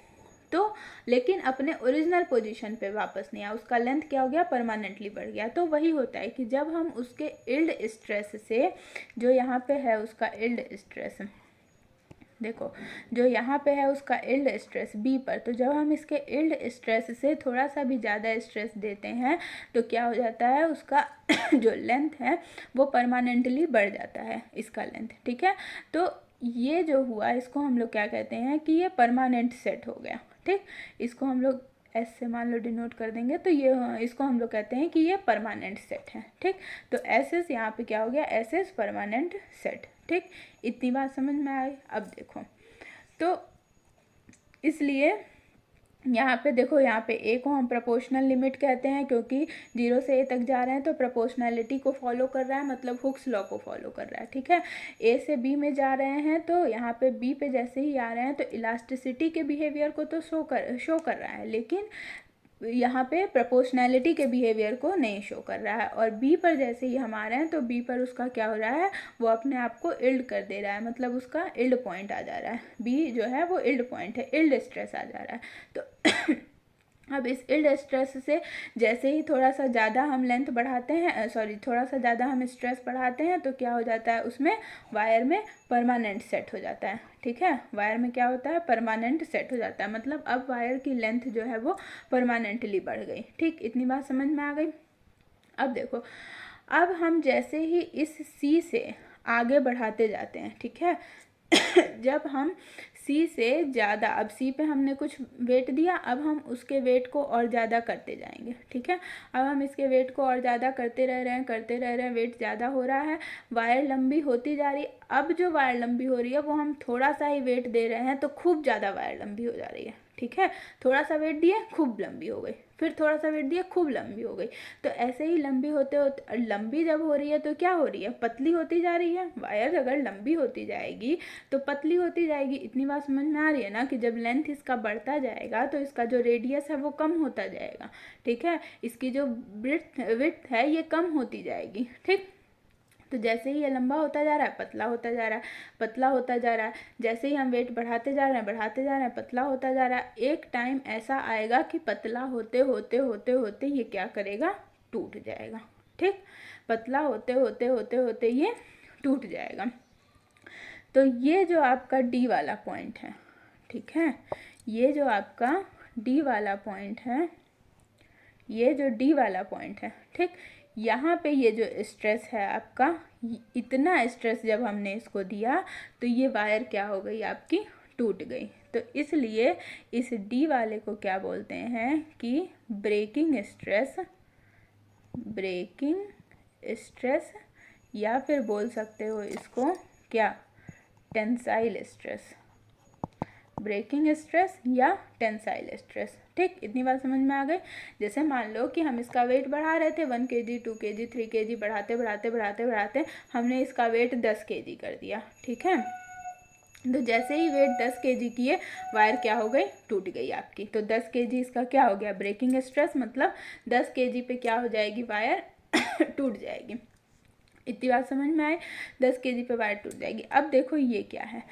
तो, लेकिन अपने ओरिजिनल पोजीशन पे वापस नहीं आया, उसका लेंथ क्या हो गया, परमानेंटली बढ़ गया। तो वही होता है कि जब हम उसके इल्ड स्ट्रेस से, जो यहाँ पे है उसका इल्ड स्ट्रेस, देखो जो यहाँ पे है उसका इल्ड स्ट्रेस बी पर, तो जब हम इसके इल्ड स्ट्रेस से थोड़ा सा भी ज़्यादा स्ट्रेस देते हैं तो क्या हो जाता है, उसका जो लेंथ है वो परमानेंटली बढ़ जाता है, इसका लेंथ। ठीक है, तो ये जो हुआ इसको हम लोग क्या कहते हैं कि ये परमानेंट सेट हो गया। ठीक, इसको हम लोग एस से मान लो डिनोट कर देंगे तो ये इसको हम लोग कहते हैं कि ये परमानेंट सेट है। ठीक, तो एस यहाँ पे क्या हो गया, एस परमानेंट सेट। ठीक, इतनी बात समझ में आई। अब देखो तो इसलिए यहाँ पे देखो, यहाँ पे ए को हम प्रोपोर्शनल लिमिट कहते हैं क्योंकि 0 से ए तक जा रहे हैं तो प्रोपोर्शनैलिटी को फॉलो कर रहा है, मतलब हुक्स लॉ को फॉलो कर रहा है। ठीक है, ए से बी में जा रहे हैं तो यहाँ पे बी पे जैसे ही आ रहे हैं तो इलास्टिसिटी के बिहेवियर को तो शो कर रहा है, लेकिन यहाँ पे प्रोपोर्शनैलिटी के बिहेवियर को नहीं शो कर रहा है। और बी पर जैसे ही हम आ रहे हैं तो बी पर उसका क्या हो रहा है, वो अपने आप को इल्ड कर दे रहा है, मतलब उसका इल्ड पॉइंट आ जा रहा है। बी जो है वो इल्ड पॉइंट है, इल्ड स्ट्रेस आ जा रहा है। तो अब इस इल्ड स्ट्रेस से जैसे ही थोड़ा सा ज़्यादा हम लेंथ बढ़ाते हैं, थोड़ा सा ज़्यादा हम स्ट्रेस बढ़ाते हैं तो क्या हो जाता है, उसमें वायर में परमानेंट सेट हो जाता है। ठीक है, वायर में क्या होता है, परमानेंट सेट हो जाता है, मतलब अब वायर की लेंथ जो है वो परमानेंटली बढ़ गई। ठीक, इतनी बात समझ में आ गई। अब देखो, अब हम जैसे ही इस सी से आगे बढ़ाते जाते हैं, ठीक है, जब हम सी से ज़्यादा, अब सी पे हमने कुछ वेट दिया, अब हम उसके वेट को और ज़्यादा करते जाएंगे। ठीक है, अब हम इसके वेट को और ज़्यादा करते रह रहे हैं, वेट ज़्यादा हो रहा है, वायर लंबी होती जा रही है। अब जो वायर लंबी हो रही है वो हम थोड़ा सा ही वेट दे रहे हैं तो खूब ज़्यादा वायर लंबी हो जा रही है। ठीक है। थोड़ा सा वेट दिए खूब लंबी हो गई, फिर थोड़ा सा वेट दिए खूब लंबी हो गई। तो ऐसे ही लंबी होते होते, लंबी जब हो रही है तो क्या हो रही है, पतली होती जा रही है। वायर अगर लंबी होती जाएगी तो पतली होती जाएगी। इतनी बात समझ में आ रही है ना कि जब लेंथ इसका बढ़ता जाएगा तो इसका जो रेडियस है वो कम होता जाएगा, ठीक है। इसकी जो विड्थ है ये कम होती जाएगी, ठीक। तो जैसे ही ये लंबा होता जा रहा है पतला होता जा रहा है, पतला होता जा रहा है। जैसे ही हम वेट बढ़ाते जा रहे हैं, बढ़ाते जा रहे हैं, पतला होता जा रहा है। एक टाइम ऐसा आएगा कि पतला होते होते होते होते ये क्या करेगा, टूट जाएगा, ठीक। पतला होते होते होते होते ये टूट जाएगा। तो ये जो आपका डी वाला पॉइंट है, ठीक है, ये जो आपका डी वाला पॉइंट है, ये जो डी वाला पॉइंट है, ठीक। यहाँ पे ये जो स्ट्रेस है आपका, इतना स्ट्रेस जब हमने इसको दिया तो ये वायर क्या हो गई आपकी, टूट गई। तो इसलिए इस डी वाले को क्या बोलते हैं कि ब्रेकिंग स्ट्रेस, ब्रेकिंग स्ट्रेस, या फिर बोल सकते हो इसको क्या, टेंसाइल स्ट्रेस। ब्रेकिंग स्ट्रेस या टेंसाइल स्ट्रेस, ठीक। इतनी बात समझ में आ गई। जैसे मान लो कि हम इसका वेट बढ़ा रहे थे 1 kg 2 kg 3 kg, बढ़ाते बढ़ाते बढ़ाते बढ़ाते हमने इसका वेट 10 kg कर दिया, ठीक है। तो जैसे ही वेट 10 kg किए, वायर क्या हो गई, टूट गई आपकी। तो 10 kg इसका क्या हो गया, ब्रेकिंग स्ट्रेस, मतलब 10 kg पे क्या हो जाएगी, वायर टूट जाएगी। इतनी बात समझ में आए, 10 kg पे वायर टूट जाएगी। अब देखो ये क्या है,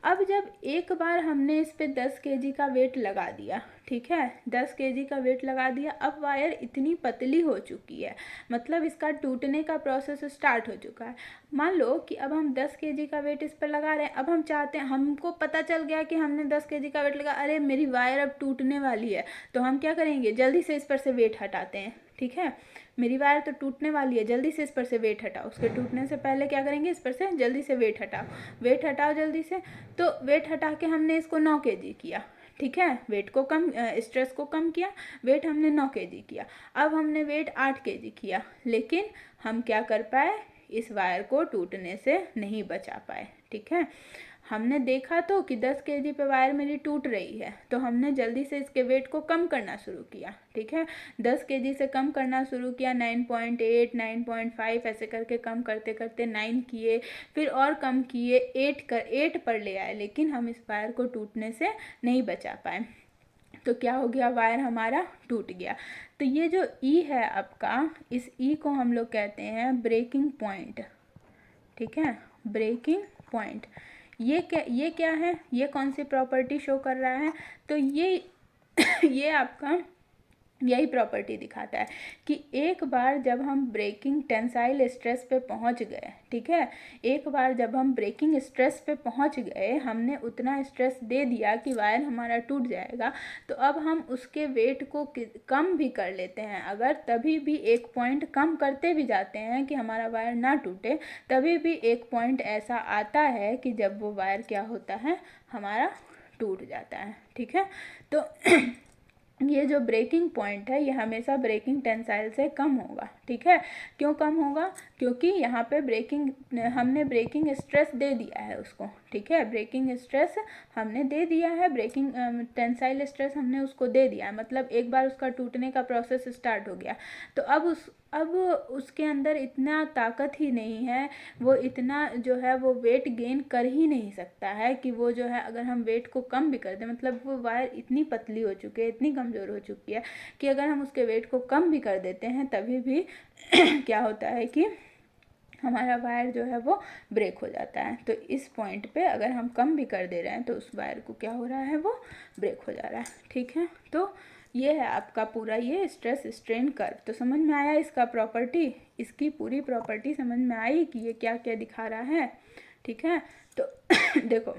अब जब एक बार हमने इस पे 10 kg का वेट लगा दिया, ठीक है, 10 kg का वेट लगा दिया, अब वायर इतनी पतली हो चुकी है, मतलब इसका टूटने का प्रोसेस स्टार्ट हो चुका है। मान लो कि अब हम 10 kg का वेट इस पर लगा रहे हैं। अब हम चाहते हैं, हमको पता चल गया कि हमने 10 kg का वेट लगा, अरे मेरी वायर अब टूटने वाली है, तो हम क्या करेंगे, जल्दी से इस पर से वेट हटाते हैं, ठीक है। मेरी वायर तो टूटने वाली है, जल्दी से इस पर से वेट हटाओ। उसके टूटने से पहले क्या करेंगे, इस पर से जल्दी से वेट हटाओ, वेट हटाओ जल्दी से। तो वेट हटा के हमने इसको 9 kg किया, ठीक है, वेट को कम, स्ट्रेस को कम किया, वेट हमने 9 kg किया। अब हमने वेट 8 kg किया, लेकिन हम क्या कर पाए, इस वायर को टूटने से नहीं बचा पाए, ठीक है। हमने देखा तो कि 10 kg पे वायर मेरी टूट रही है, तो हमने जल्दी से इसके वेट को कम करना शुरू किया, ठीक है। 10 kg से कम करना शुरू किया, 9.8 9.5 ऐसे करके कम करते करते 9 किए, फिर और कम किए, 8 पर ले आए, लेकिन हम इस वायर को टूटने से नहीं बचा पाए। तो क्या हो गया, वायर हमारा टूट गया। तो ये जो ई है आपका, इस ई को हम लोग कहते हैं ब्रेकिंग पॉइंट, ठीक है, ब्रेकिंग पॉइंट। ये क्या है, ये कौन सी प्रॉपर्टी शो कर रहा है, तो ये ये आपका यही प्रॉपर्टी दिखाता है कि एक बार जब हम ब्रेकिंग टेंसाइल स्ट्रेस पे पहुंच गए, ठीक है, एक बार जब हम ब्रेकिंग स्ट्रेस पे पहुंच गए, हमने उतना स्ट्रेस दे दिया कि वायर हमारा टूट जाएगा, तो अब हम उसके वेट को कम भी कर लेते हैं अगर, तभी भी एक पॉइंट कम करते भी जाते हैं कि हमारा वायर ना टूटे, तभी भी एक पॉइंट ऐसा आता है कि जब वो वायर क्या होता है, हमारा टूट जाता है, ठीक है। तो ये जो ब्रेकिंग पॉइंट है ये हमेशा ब्रेकिंग टेंसाइल से कम होगा, ठीक है। क्यों कम होगा, क्योंकि यहाँ पे हमने ब्रेकिंग स्ट्रेस दे दिया है उसको, ठीक है, ब्रेकिंग स्ट्रेस हमने दे दिया है, ब्रेकिंग टेंसाइल स्ट्रेस हमने उसको दे दिया है, मतलब एक बार उसका टूटने का प्रोसेस स्टार्ट हो गया। तो अब उसके अंदर इतना ताकत ही नहीं है, वो इतना जो है वो वेट गेन कर ही नहीं सकता है कि वो जो है, अगर हम वेट को कम भी कर दें, मतलब वो वायर इतनी पतली हो चुकी है, इतनी कमज़ोर हो चुकी है कि अगर हम उसके वेट को कम भी कर देते हैं तभी भी क्या होता है कि हमारा वायर जो है वो ब्रेक हो जाता है। तो इस पॉइंट पे अगर हम कम भी कर दे रहे हैं तो उस वायर को क्या हो रहा है, वो ब्रेक हो जा रहा है, ठीक है। तो ये है आपका पूरा ये स्ट्रेस स्ट्रेन कर्व। तो समझ में आया इसका प्रॉपर्टी, इसकी पूरी प्रॉपर्टी समझ में आई कि ये क्या क्या दिखा रहा है, ठीक है। तो देखो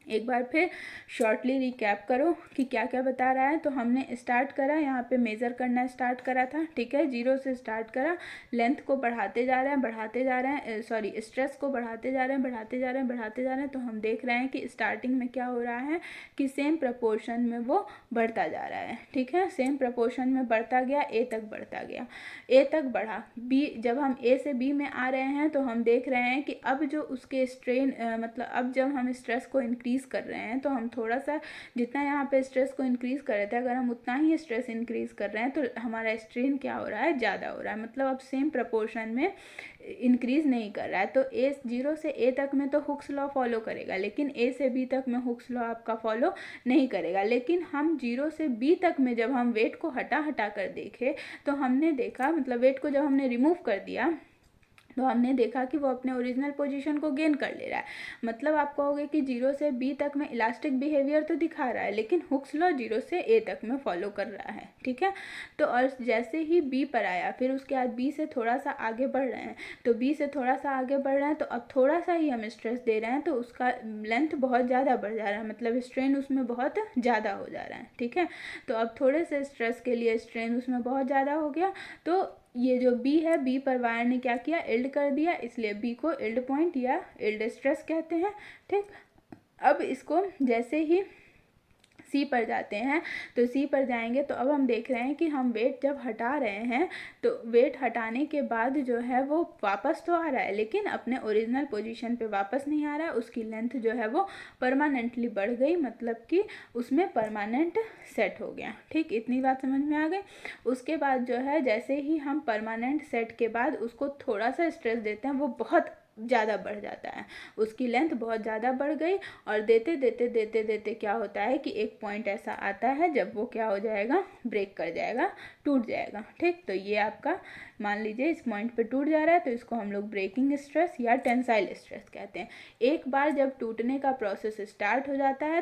एक बार फिर शॉर्टली रिकैप करो कि क्या क्या बता रहा है। तो हमने स्टार्ट करा, यहाँ पे मेज़र करना स्टार्ट करा था, ठीक है, 0 से स्टार्ट करा, लेंथ को बढ़ाते जा रहे हैं, बढ़ाते जा रहे हैं, सॉरी स्ट्रेस को बढ़ाते जा रहे हैं, बढ़ाते जा रहे हैं, बढ़ाते जा रहे हैं। तो हम देख रहे हैं कि स्टार्टिंग में क्या हो रहा है कि सेम प्रपोर्शन में वो बढ़ता जा रहा है, ठीक है, सेम प्रपोर्शन में बढ़ता गया, ए तक बढ़ता गया, ए तक बढ़ा, बी, जब हम ए से बी में आ रहे हैं तो हम देख रहे हैं कि अब जो उसके स्ट्रेन मतलब अब जब हम स्ट्रेस को इंक्रीज इंक्रीज़ कर रहे हैं, तो हम थोड़ा सा जितना यहाँ पे स्ट्रेस को इंक्रीज़ कर रहे थे, अगर हम उतना ही स्ट्रेस इंक्रीज़ कर रहे हैं तो हमारा स्ट्रेन क्या हो रहा है, ज़्यादा हो रहा है, मतलब अब सेम प्रपोर्शन में इंक्रीज़ नहीं कर रहा है। तो ए 0 से ए तक में तो हुक्स लॉ फॉलो करेगा, लेकिन ए से बी तक में हुक्स लॉ आपका फॉलो नहीं करेगा। लेकिन हम 0 से बी तक में जब हम वेट को हटा कर देखे तो हमने देखा, मतलब वेट को जब हमने रिमूव कर दिया तो हमने देखा कि वो अपने ओरिजिनल पोजीशन को गेन कर ले रहा है। मतलब आप कहोगे कि 0 से बी तक में इलास्टिक बिहेवियर तो दिखा रहा है, लेकिन हुक्स लॉ 0 से ए तक में फॉलो कर रहा है, ठीक है। तो और जैसे ही बी पर आया, फिर उसके बाद बी से थोड़ा सा आगे बढ़ रहे हैं, तो बी से थोड़ा सा आगे बढ़ रहे हैं तो अब थोड़ा सा ही हम स्ट्रेस दे रहे हैं तो उसका लेंथ बहुत ज़्यादा बढ़ जा रहा है, मतलब स्ट्रेन उसमें बहुत ज़्यादा हो जा रहा है, ठीक है। तो अब थोड़े से स्ट्रेस के लिए स्ट्रेन उसमें बहुत ज़्यादा हो गया, तो ये जो बी है, बी पर वायर ने क्या किया, इल्ड कर दिया, इसलिए बी को इल्ड पॉइंट या इल्ड स्ट्रेस कहते हैं, ठीक। अब इसको जैसे ही सी पर जाते हैं, तो सी पर जाएंगे तो अब हम देख रहे हैं कि हम वेट जब हटा रहे हैं तो वेट हटाने के बाद जो है वो वापस तो आ रहा है, लेकिन अपने ओरिजिनल पोजीशन पे वापस नहीं आ रहा है, उसकी लेंथ जो है वो परमानेंटली बढ़ गई, मतलब कि उसमें परमानेंट सेट हो गया, ठीक। इतनी बात समझ में आ गई। उसके बाद जो है जैसे ही हम परमानेंट सेट के बाद उसको थोड़ा सा स्ट्रेस देते हैं, वो बहुत ज़्यादा बढ़ जाता है, उसकी लेंथ बहुत ज़्यादा बढ़ गई, और देते देते देते देते क्या होता है कि एक पॉइंट ऐसा आता है जब वो क्या हो जाएगा, ब्रेक कर जाएगा, टूट जाएगा, ठीक। तो ये आपका मान लीजिए इस पॉइंट पे टूट जा रहा है, तो इसको हम लोग ब्रेकिंग स्ट्रेस या टेंसाइल स्ट्रेस कहते हैं। एक बार जब टूटने का प्रोसेस स्टार्ट हो जाता है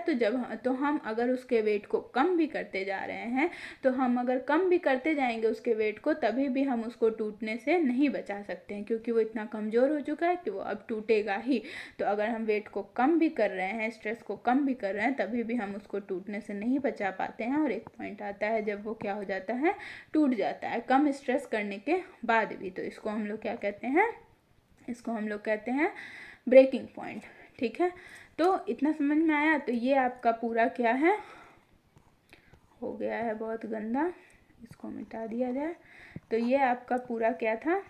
तो हम अगर उसके वेट को कम भी करते जा रहे हैं, तो हम अगर कम भी करते जाएंगे उसके वेट को, तभी भी हम उसको टूटने से नहीं बचा सकते हैं, क्योंकि वो इतना कमज़ोर हो चुका है कि वो अब टूटेगा ही। तो अगर हम वेट को कम भी कर रहे हैं, स्ट्रेस को कम भी कर रहे हैं, तभी भी हम उसको टूटने से नहीं बचा पाते हैं, और एक पॉइंट आता है जब वो क्या हो जाता है, टूट जाता है, कम स्ट्रेस करने के बाद भी। तो इसको हम लोग क्या कहते हैं, इसको हम लोग कहते हैं ब्रेकिंग पॉइंट, ठीक है। तो इतना समझ में आया। तो ये आपका पूरा क्या है, हो गया है बहुत गंदा, इसको मिटा दिया जाए। तो ये आपका पूरा क्या था,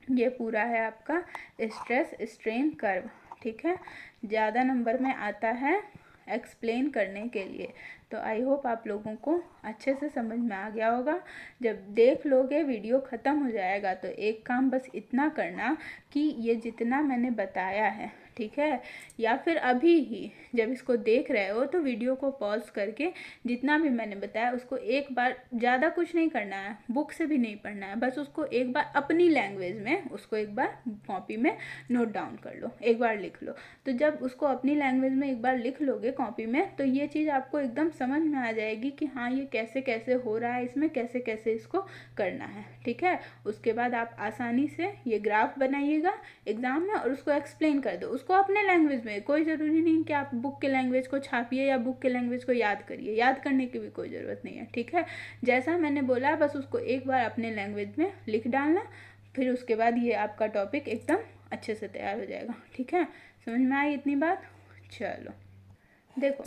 ये पूरा है आपका स्ट्रेस स्ट्रेन कर्व, ठीक है। ज़्यादा नंबर में आता है एक्सप्लेन करने के लिए। तो आई होप आप लोगों को अच्छे से समझ में आ गया होगा। जब देख लोगे वीडियो ख़त्म हो जाएगा तो एक काम बस इतना करना कि ये जितना मैंने बताया है, ठीक है, या फिर अभी ही जब इसको देख रहे हो तो वीडियो को पॉज करके जितना भी मैंने बताया उसको एक बार, ज़्यादा कुछ नहीं करना है, बुक से भी नहीं पढ़ना है, बस उसको एक बार अपनी लैंग्वेज में उसको एक बार कॉपी में नोट डाउन कर लो, एक बार लिख लो। तो जब उसको अपनी लैंग्वेज में एक बार लिख लोगे कॉपी में, तो ये चीज़ आपको एकदम समझ में आ जाएगी कि हाँ ये कैसे कैसे हो रहा है, इसमें कैसे कैसे इसको करना है, ठीक है। उसके बाद आप आसानी से ये ग्राफ बनाइएगा एग्ज़ाम में और उसको एक्सप्लेन कर दो, उसको अपने लैंग्वेज में। कोई ज़रूरी नहीं कि आप बुक के लैंग्वेज को छापिए या बुक के लैंग्वेज को याद करिए, याद करने की भी कोई ज़रूरत नहीं है, ठीक है। जैसा मैंने बोला बस उसको एक बार अपने लैंग्वेज में लिख डालना, फिर उसके बाद ये आपका टॉपिक एकदम अच्छे से तैयार हो जाएगा, ठीक है। समझ में आई इतनी बात। चलो देखो,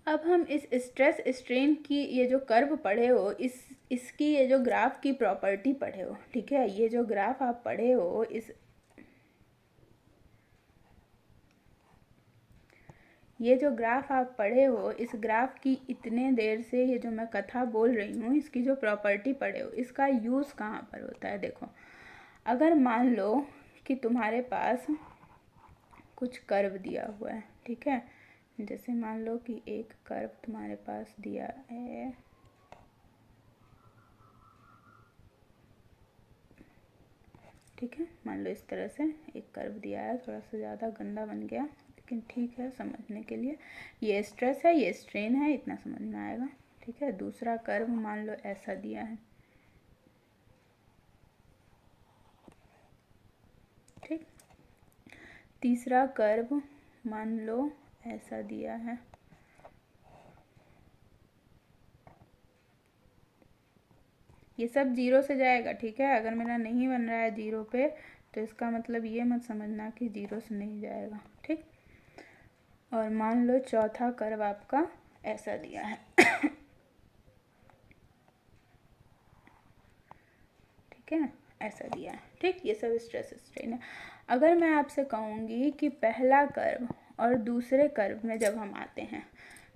अब हम इस स्ट्रेस स्ट्रेन की ये जो कर्व पढ़े हो, इसकी ये जो ग्राफ की प्रॉपर्टी पढ़े हो, ठीक है। ये जो ग्राफ आप पढ़े हो, ये जो ग्राफ आप पढ़े हो, इस ग्राफ की इतने देर से ये जो मैं कथा बोल रही हूँ, इसकी जो प्रॉपर्टी पढ़े हो, इसका यूज़ कहाँ पर होता है। देखो, अगर मान लो कि तुम्हारे पास कुछ कर्व दिया हुआ है, ठीक है, जैसे मान लो कि एक कर्व तुम्हारे पास दिया है, ठीक है, मान लो इस तरह से एक कर्व दिया है, थोड़ा सा ज़्यादा गंदा बन गया लेकिन ठीक है समझने के लिए। ये स्ट्रेस है, ये स्ट्रेन है, इतना समझ में आएगा, ठीक है। दूसरा कर्व मान लो ऐसा दिया है, ठीक। तीसरा कर्व मान लो ऐसा दिया है, ये सब 0 से जाएगा, ठीक है। अगर मेरा नहीं बन रहा है 0 पे तो इसका मतलब ये मत समझना कि 0 से नहीं जाएगा, ठीक। और मान लो चौथा कर्व आपका ऐसा दिया है, ठीक है, ऐसा दिया है, ठीक। ये सब स्ट्रेस स्ट्रेन है। अगर मैं आपसे कहूँगी कि पहला कर्व और दूसरे कर्व में जब हम आते हैं,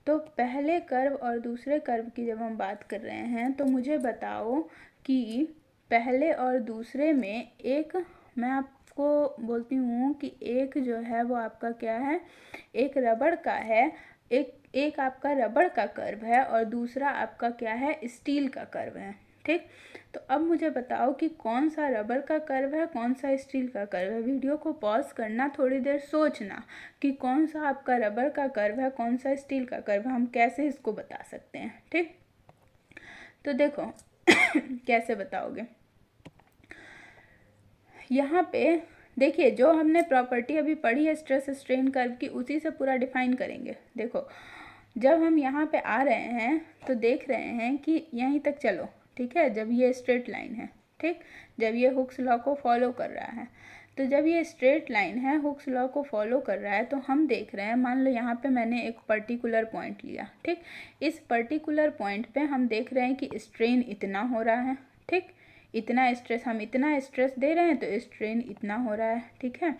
तो पहले कर्व और दूसरे कर्व की जब हम बात कर रहे हैं तो मुझे बताओ कि पहले और दूसरे में एक, मैं आपको बोलती हूँ कि एक जो है वो आपका क्या है, एक रबड़ का है, एक आपका रबड़ का कर्व है और दूसरा आपका क्या है, स्टील का कर्व है। ठीक, तो अब मुझे बताओ कि कौन सा रबड़ का कर्व है, कौन सा स्टील का कर्व है। वीडियो को पॉज करना, थोड़ी देर सोचना कि कौन सा आपका रबड़ का कर्व है, कौन सा स्टील का कर्व है, हम कैसे इसको बता सकते हैं। ठीक, तो देखो कैसे बताओगे। यहाँ पे देखिए, जो हमने प्रॉपर्टी अभी पढ़ी है स्ट्रेस स्ट्रेन कर्व की, उसी से पूरा डिफाइन करेंगे। देखो, जब हम यहाँ पे आ रहे हैं तो देख रहे हैं कि यहीं तक चलो, ठीक है, जब ये स्ट्रेट लाइन है, ठीक, जब ये हुक्स लॉ को फॉलो कर रहा है, तो जब ये स्ट्रेट लाइन है, हुक्स लॉ को फॉलो कर रहा है, तो हम देख रहे हैं, मान लो यहाँ पे मैंने एक पर्टिकुलर पॉइंट लिया, ठीक, इस पर्टिकुलर पॉइंट पे हम देख रहे हैं कि स्ट्रेन इतना हो रहा है, ठीक, इतना स्ट्रेस, हम इतना स्ट्रेस दे रहे हैं तो स्ट्रेन इतना हो रहा है। ठीक है,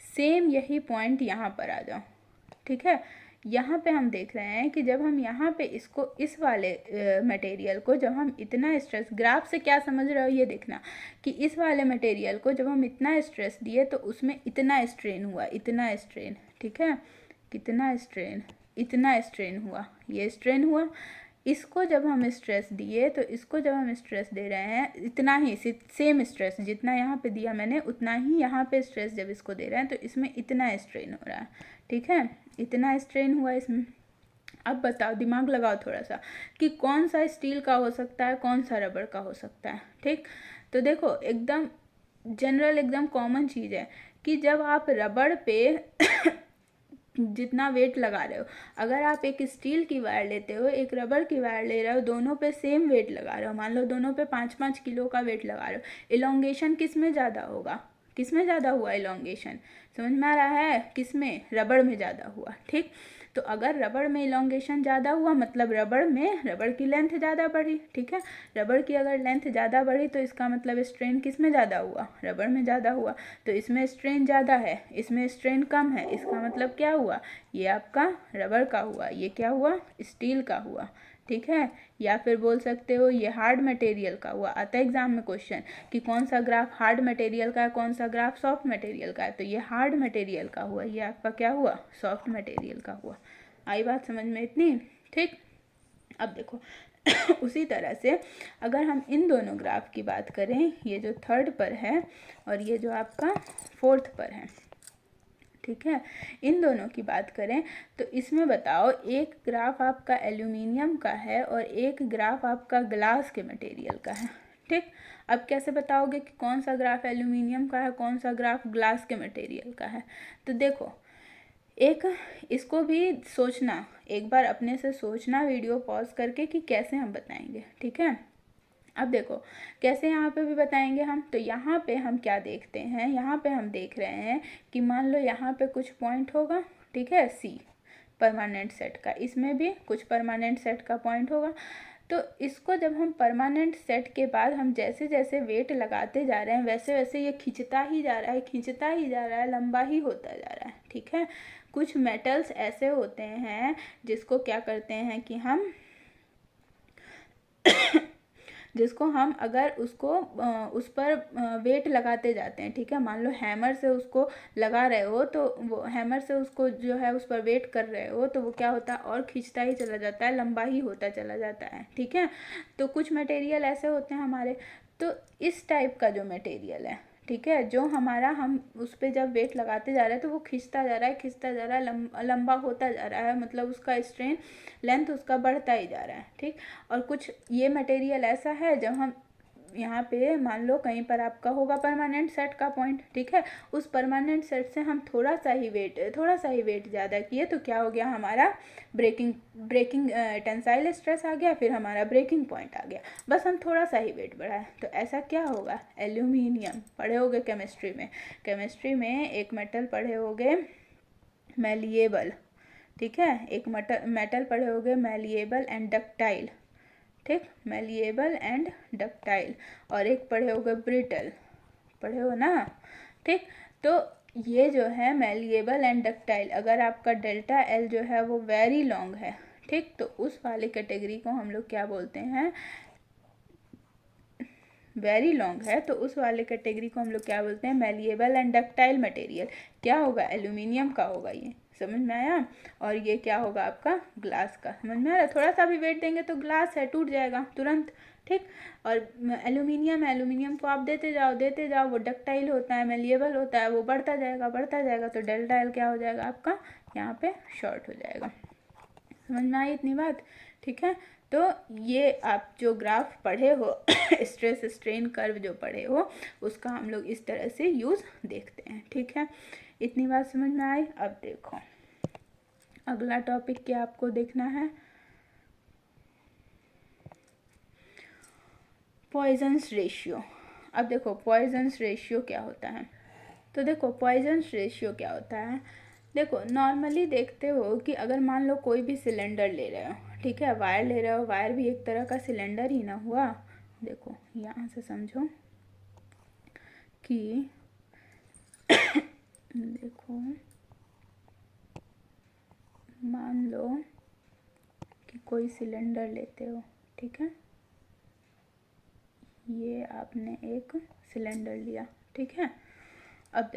सेम यही पॉइंट यहाँ पर आ जाओ। ठीक है, यहाँ पे हम देख रहे हैं कि जब हम यहाँ पे इसको, इस वाले मटेरियल को जब हम इतना स्ट्रेस, ग्राफ से क्या समझ रहे हो ये देखना, कि इस वाले मटेरियल को जब हम इतना स्ट्रेस दिए तो उसमें इतना स्ट्रेन हुआ, इतना स्ट्रेन, ठीक है, कितना स्ट्रेन, इतना स्ट्रेन हुआ, ये स्ट्रेन हुआ। इसको जब हम स्ट्रेस दिए तो इसको जब हम स्ट्रेस दे रहे हैं, इतना ही सेम स्ट्रेस जितना यहाँ पे दिया मैंने, उतना ही यहाँ पे स्ट्रेस जब इसको दे रहे हैं तो इसमें इतना स्ट्रेन हो रहा है। ठीक है, इतना स्ट्रेन हुआ इसमें। अब बताओ, दिमाग लगाओ थोड़ा सा कि कौन सा स्टील का हो सकता है, कौन सा रबड़ का हो सकता है। ठीक, तो देखो एकदम जनरल, एकदम कॉमन चीज़ है कि जब आप रबड़ पे जितना वेट लगा रहे हो, अगर आप एक स्टील की वायर लेते हो, एक रबर की वायर ले रहे हो, दोनों पे सेम वेट लगा रहे हो, मान लो दोनों पे 5-5 किलो का वेट लगा रहे हो, इलोंगेशन किस में ज़्यादा होगा, किस में ज़्यादा हुआ इलोंगेशन, समझ में आ रहा है, किस में, रबड़ में ज़्यादा हुआ। ठीक, तो अगर रबड़ में इलोंगेशन ज़्यादा हुआ मतलब रबड़ में, रबड़ की लेंथ ज़्यादा बढ़ी। ठीक है, रबड़ की अगर लेंथ ज़्यादा बढ़ी तो इसका मतलब स्ट्रेन किस में ज़्यादा हुआ, रबड़ में ज़्यादा हुआ। तो इसमें स्ट्रेन ज़्यादा है, इसमें स्ट्रेन कम है, इसका मतलब क्या हुआ, ये आपका रबड़ का हुआ, ये क्या हुआ, स्टील का हुआ। ठीक है, या फिर बोल सकते हो ये हार्ड मटेरियल का हुआ। आता है एग्जाम में क्वेश्चन कि कौन सा ग्राफ हार्ड मटेरियल का है, कौन सा ग्राफ सॉफ्ट मटेरियल का है, तो ये हार्ड मटेरियल का हुआ, ये आपका क्या हुआ, सॉफ्ट मटेरियल का हुआ। आई बात समझ में इतनी। ठीक, अब देखो उसी तरह से अगर हम इन दोनों ग्राफ की बात करें, ये जो थर्ड पर है और ये जो आपका फोर्थ पर है, ठीक है, इन दोनों की बात करें तो इसमें बताओ, एक ग्राफ आपका एल्यूमिनियम का है और एक ग्राफ आपका ग्लास के मटेरियल का है। ठीक, अब कैसे बताओगे कि कौन सा ग्राफ एल्यूमिनियम का है, कौन सा ग्राफ ग्लास के मटेरियल का है। तो देखो, एक इसको भी सोचना, एक बार अपने से सोचना वीडियो पॉज करके कि कैसे हम बताएंगे। ठीक है, अब देखो कैसे यहाँ पे भी बताएंगे हम। तो यहाँ पे हम क्या देखते हैं, यहाँ पे हम देख रहे हैं कि मान लो यहाँ पे कुछ पॉइंट होगा, ठीक है, सी परमानेंट सेट का, इसमें भी कुछ परमानेंट सेट का पॉइंट होगा। तो इसको जब हम परमानेंट सेट के बाद हम जैसे जैसे वेट लगाते जा रहे हैं, वैसे वैसे ये खिंचता ही जा रहा है, खिंचता ही जा रहा है, लंबा ही होता जा रहा है। ठीक है, कुछ मेटल्स ऐसे होते हैं जिसको क्या करते हैं कि हम जिसको हम अगर उसको उस पर वेट लगाते जाते हैं, ठीक है, मान लो हैमर से उसको लगा रहे हो, तो वो हैमर से उसको जो है उस पर वेट कर रहे हो, तो वो क्या होता है, और खींचता ही चला जाता है, लंबा ही होता चला जाता है। ठीक है, तो कुछ मटेरियल ऐसे होते हैं हमारे, तो इस टाइप का जो मटेरियल है, ठीक है, जो हमारा, हम उस पर जब वेट लगाते जा रहे हैं तो वो खिंचता जा रहा है, खिंचता जा रहा है, लंबा होता जा रहा है, मतलब उसका स्ट्रेन लेंथ उसका बढ़ता ही जा रहा है। ठीक, और कुछ ये मटेरियल ऐसा है जब हम यहाँ पे मान लो कहीं पर आपका होगा परमानेंट सेट का पॉइंट, ठीक है, उस परमानेंट सेट से हम थोड़ा सा ही वेट ज़्यादा किए तो क्या हो गया, हमारा ब्रेकिंग टेंसाइल स्ट्रेस आ गया, फिर हमारा ब्रेकिंग पॉइंट आ गया, बस हम थोड़ा सा ही वेट बढ़ाए। तो ऐसा क्या होगा, एल्यूमिनियम पढ़े होगे केमिस्ट्री में एक मेटल पढ़े होगे मैलिएबल, ठीक है, एक मेटल पढ़े होगे मैलिएबल एंड डक्टाइल, ठीक, मैलिएबल एंड डक्टाइल, और एक पढ़े होगे ब्रिटल, पढ़े हो ना। ठीक, तो ये जो है मैलिएबल एंड डक्टाइल, अगर आपका डेल्टा एल जो है वो वेरी लॉन्ग है, ठीक, तो उस वाली कैटेगरी को हम लोग क्या बोलते हैं, वेरी लॉन्ग है तो उस वाले कैटेगरी को हम लोग क्या बोलते हैं, मैलिएबल एंड डक्टाइल मटेरियल। क्या होगा, एल्यूमिनियम का होगा, ये समझ में आया। और ये क्या होगा आपका, ग्लास का। समझ में आ रहा है, थोड़ा सा भी वेट देंगे तो ग्लास है, टूट जाएगा तुरंत, ठीक। और एल्यूमिनियम है, एल्यूमिनियम को आप देते जाओ, वो डक्टाइल होता है, मैलिएबल होता है, वो बढ़ता जाएगा, तो डेल्टा एल क्या हो जाएगा आपका, यहाँ पे शॉर्ट हो जाएगा। समझ में आई इतनी बात, ठीक है। तो ये आप जो ग्राफ पढ़े हो स्ट्रेस स्ट्रेन कर्व जो पढ़े हो, उसका हम लोग इस तरह से यूज़ देखते हैं, ठीक है। इतनी बात समझ में आई। अब देखो अगला टॉपिक क्या आपको देखना है, पॉइजन्स रेशियो। अब देखो पॉइजन्स रेशियो क्या होता है, तो देखो पॉइजन्स रेशियो क्या होता है। देखो नॉर्मली देखते हो कि अगर मान लो कोई भी सिलेंडर ले रहे हो, ठीक है, वायर ले रहे हो, वायर भी एक तरह का सिलेंडर ही ना हुआ। देखो यहाँ से समझो कि देखो मान लो कि कोई सिलेंडर लेते हो, ठीक है, ये आपने एक सिलेंडर लिया, ठीक है। अब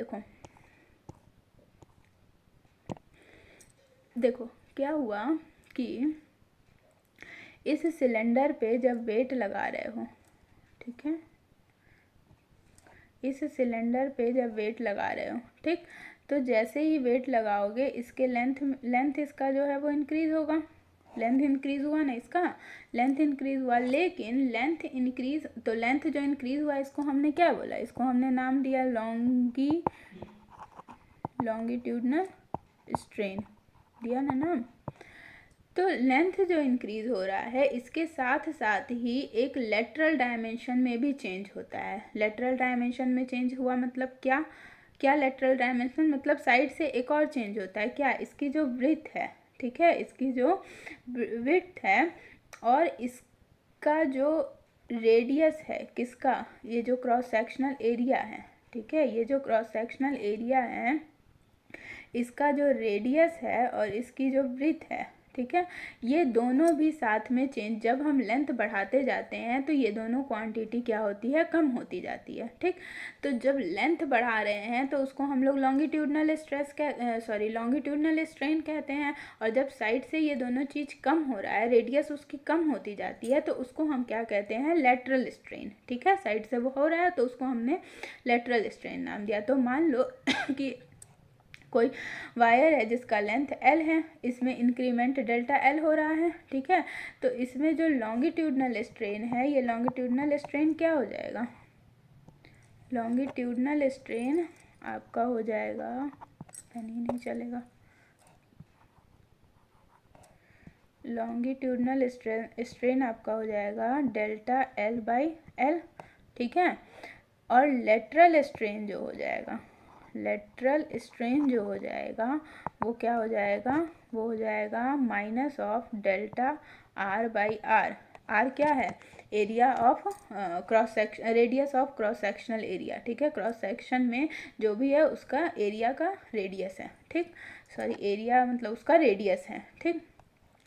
देखो क्या हुआ कि इस सिलेंडर पे जब वेट लगा रहे हो, ठीक है, इस सिलेंडर पे जब वेट लगा रहे हो, ठीक, तो जैसे ही वेट लगाओगे इसके लेंथ इसका जो है वो इंक्रीज होगा। लेंथ इंक्रीज हुआ ना, इसका लेंथ इंक्रीज हुआ, लेकिन लेंथ इंक्रीज, तो लेंथ जो इंक्रीज हुआ इसको हमने क्या बोला, इसको हमने नाम दिया लॉन्गिट्यूडनल स्ट्रेन, दिया ना नाम। तो लेंथ जो इंक्रीज हो रहा है इसके साथ साथ ही एक लेटरल डायमेंशन में भी चेंज होता है। लेटरल डायमेंशन में चेंज हुआ मतलब क्या, क्या लेटरल डायमेंशन मतलब साइड से एक और चेंज होता है, क्या, इसकी जो ब्रेथ है, ठीक है, इसकी जो विड्थ है और इसका जो रेडियस है, किसका, ये जो क्रॉस सेक्शनल एरिया है, ठीक है, ये जो क्रॉस सेक्शनल एरिया है इसका जो रेडियस है और इसकी जो ब्रीथ है, ठीक है, ये दोनों भी साथ में चेंज, जब हम लेंथ बढ़ाते जाते हैं तो ये दोनों क्वांटिटी क्या होती है, कम होती जाती है, ठीक। तो जब लेंथ बढ़ा रहे हैं तो उसको हम लोग लॉन्गिट्यूडनल लॉन्गिट्यूडनल स्ट्रेन कहते हैं। और जब साइड से ये दोनों चीज़ कम हो रहा है, रेडियस उसकी कम होती जाती है, तो उसको हम क्या कहते हैं, लेटरल स्ट्रेन, ठीक है। साइड से वो हो रहा है तो उसको हमने लेटरल स्ट्रेन नाम दिया। तो मान लो कि कोई वायर है जिसका लेंथ एल है, इसमें इंक्रीमेंट डेल्टा एल हो रहा है, ठीक है। तो इसमें जो लॉन्गिट्यूडनल स्ट्रेन है, ये लॉन्गिट्यूडनल स्ट्रेन क्या हो जाएगा, लॉन्गिट्यूडनल स्ट्रेन आपका हो जाएगा, पेन ही नहीं चलेगा, लॉन्गिट्यूडनल स्ट्रेन आपका हो जाएगा डेल्टा एल बाई एल, ठीक है। और लेटरल स्ट्रेन जो हो जाएगा, लेटरल स्ट्रेन जो हो जाएगा वो क्या हो जाएगा, वो हो जाएगा minus of delta R by R. R क्या है, area of cross section, radius of cross sectional area, ठीक है, क्रॉस सेक्शन में जो भी है उसका एरिया का रेडियस है, ठीक, सॉरी एरिया मतलब उसका रेडियस है, ठीक।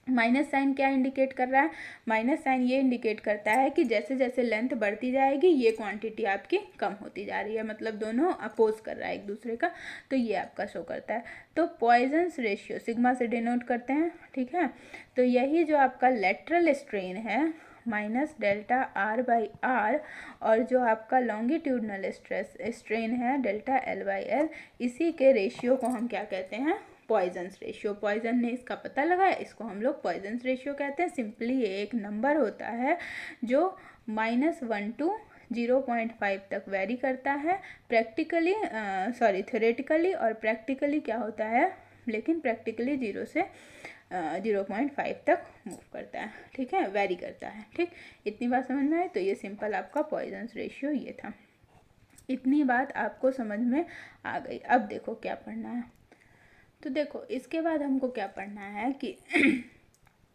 माइनस साइन क्या इंडिकेट कर रहा है, माइनस साइन ये इंडिकेट करता है कि जैसे जैसे लेंथ बढ़ती जाएगी ये क्वांटिटी आपकी कम होती जा रही है, मतलब दोनों अपोज कर रहा है एक दूसरे का, तो ये आपका शो करता है। तो पॉइजन्स रेशियो सिग्मा से डिनोट करते हैं, ठीक है। तो यही जो आपका लेटरल स्ट्रेन है minus delta R by R, और जो आपका लॉन्गिट्यूडनल स्ट्रेन है डेल्टा एल बाई एल, इसी के रेशियो को हम क्या कहते हैं, पॉइजन्स रेशियो। पॉइजन ने इसका पता लगाया, इसको हम लोग पॉइजन्स रेशियो कहते हैं। सिंपली ये एक नंबर होता है जो -1 to 0.5 तक वेरी करता है, प्रैक्टिकली थ्योरेटिकली, और प्रैक्टिकली क्या होता है, लेकिन प्रैक्टिकली 0 से 0.5 तक मूव करता है, ठीक है, वेरी करता है, ठीक। इतनी बात समझ में आए, तो ये सिंपल आपका पॉइजन्स रेशियो ये था। इतनी बात आपको समझ में आ गई। अब देखो क्या पढ़ना है, तो देखो इसके बाद हमको क्या पढ़ना है कि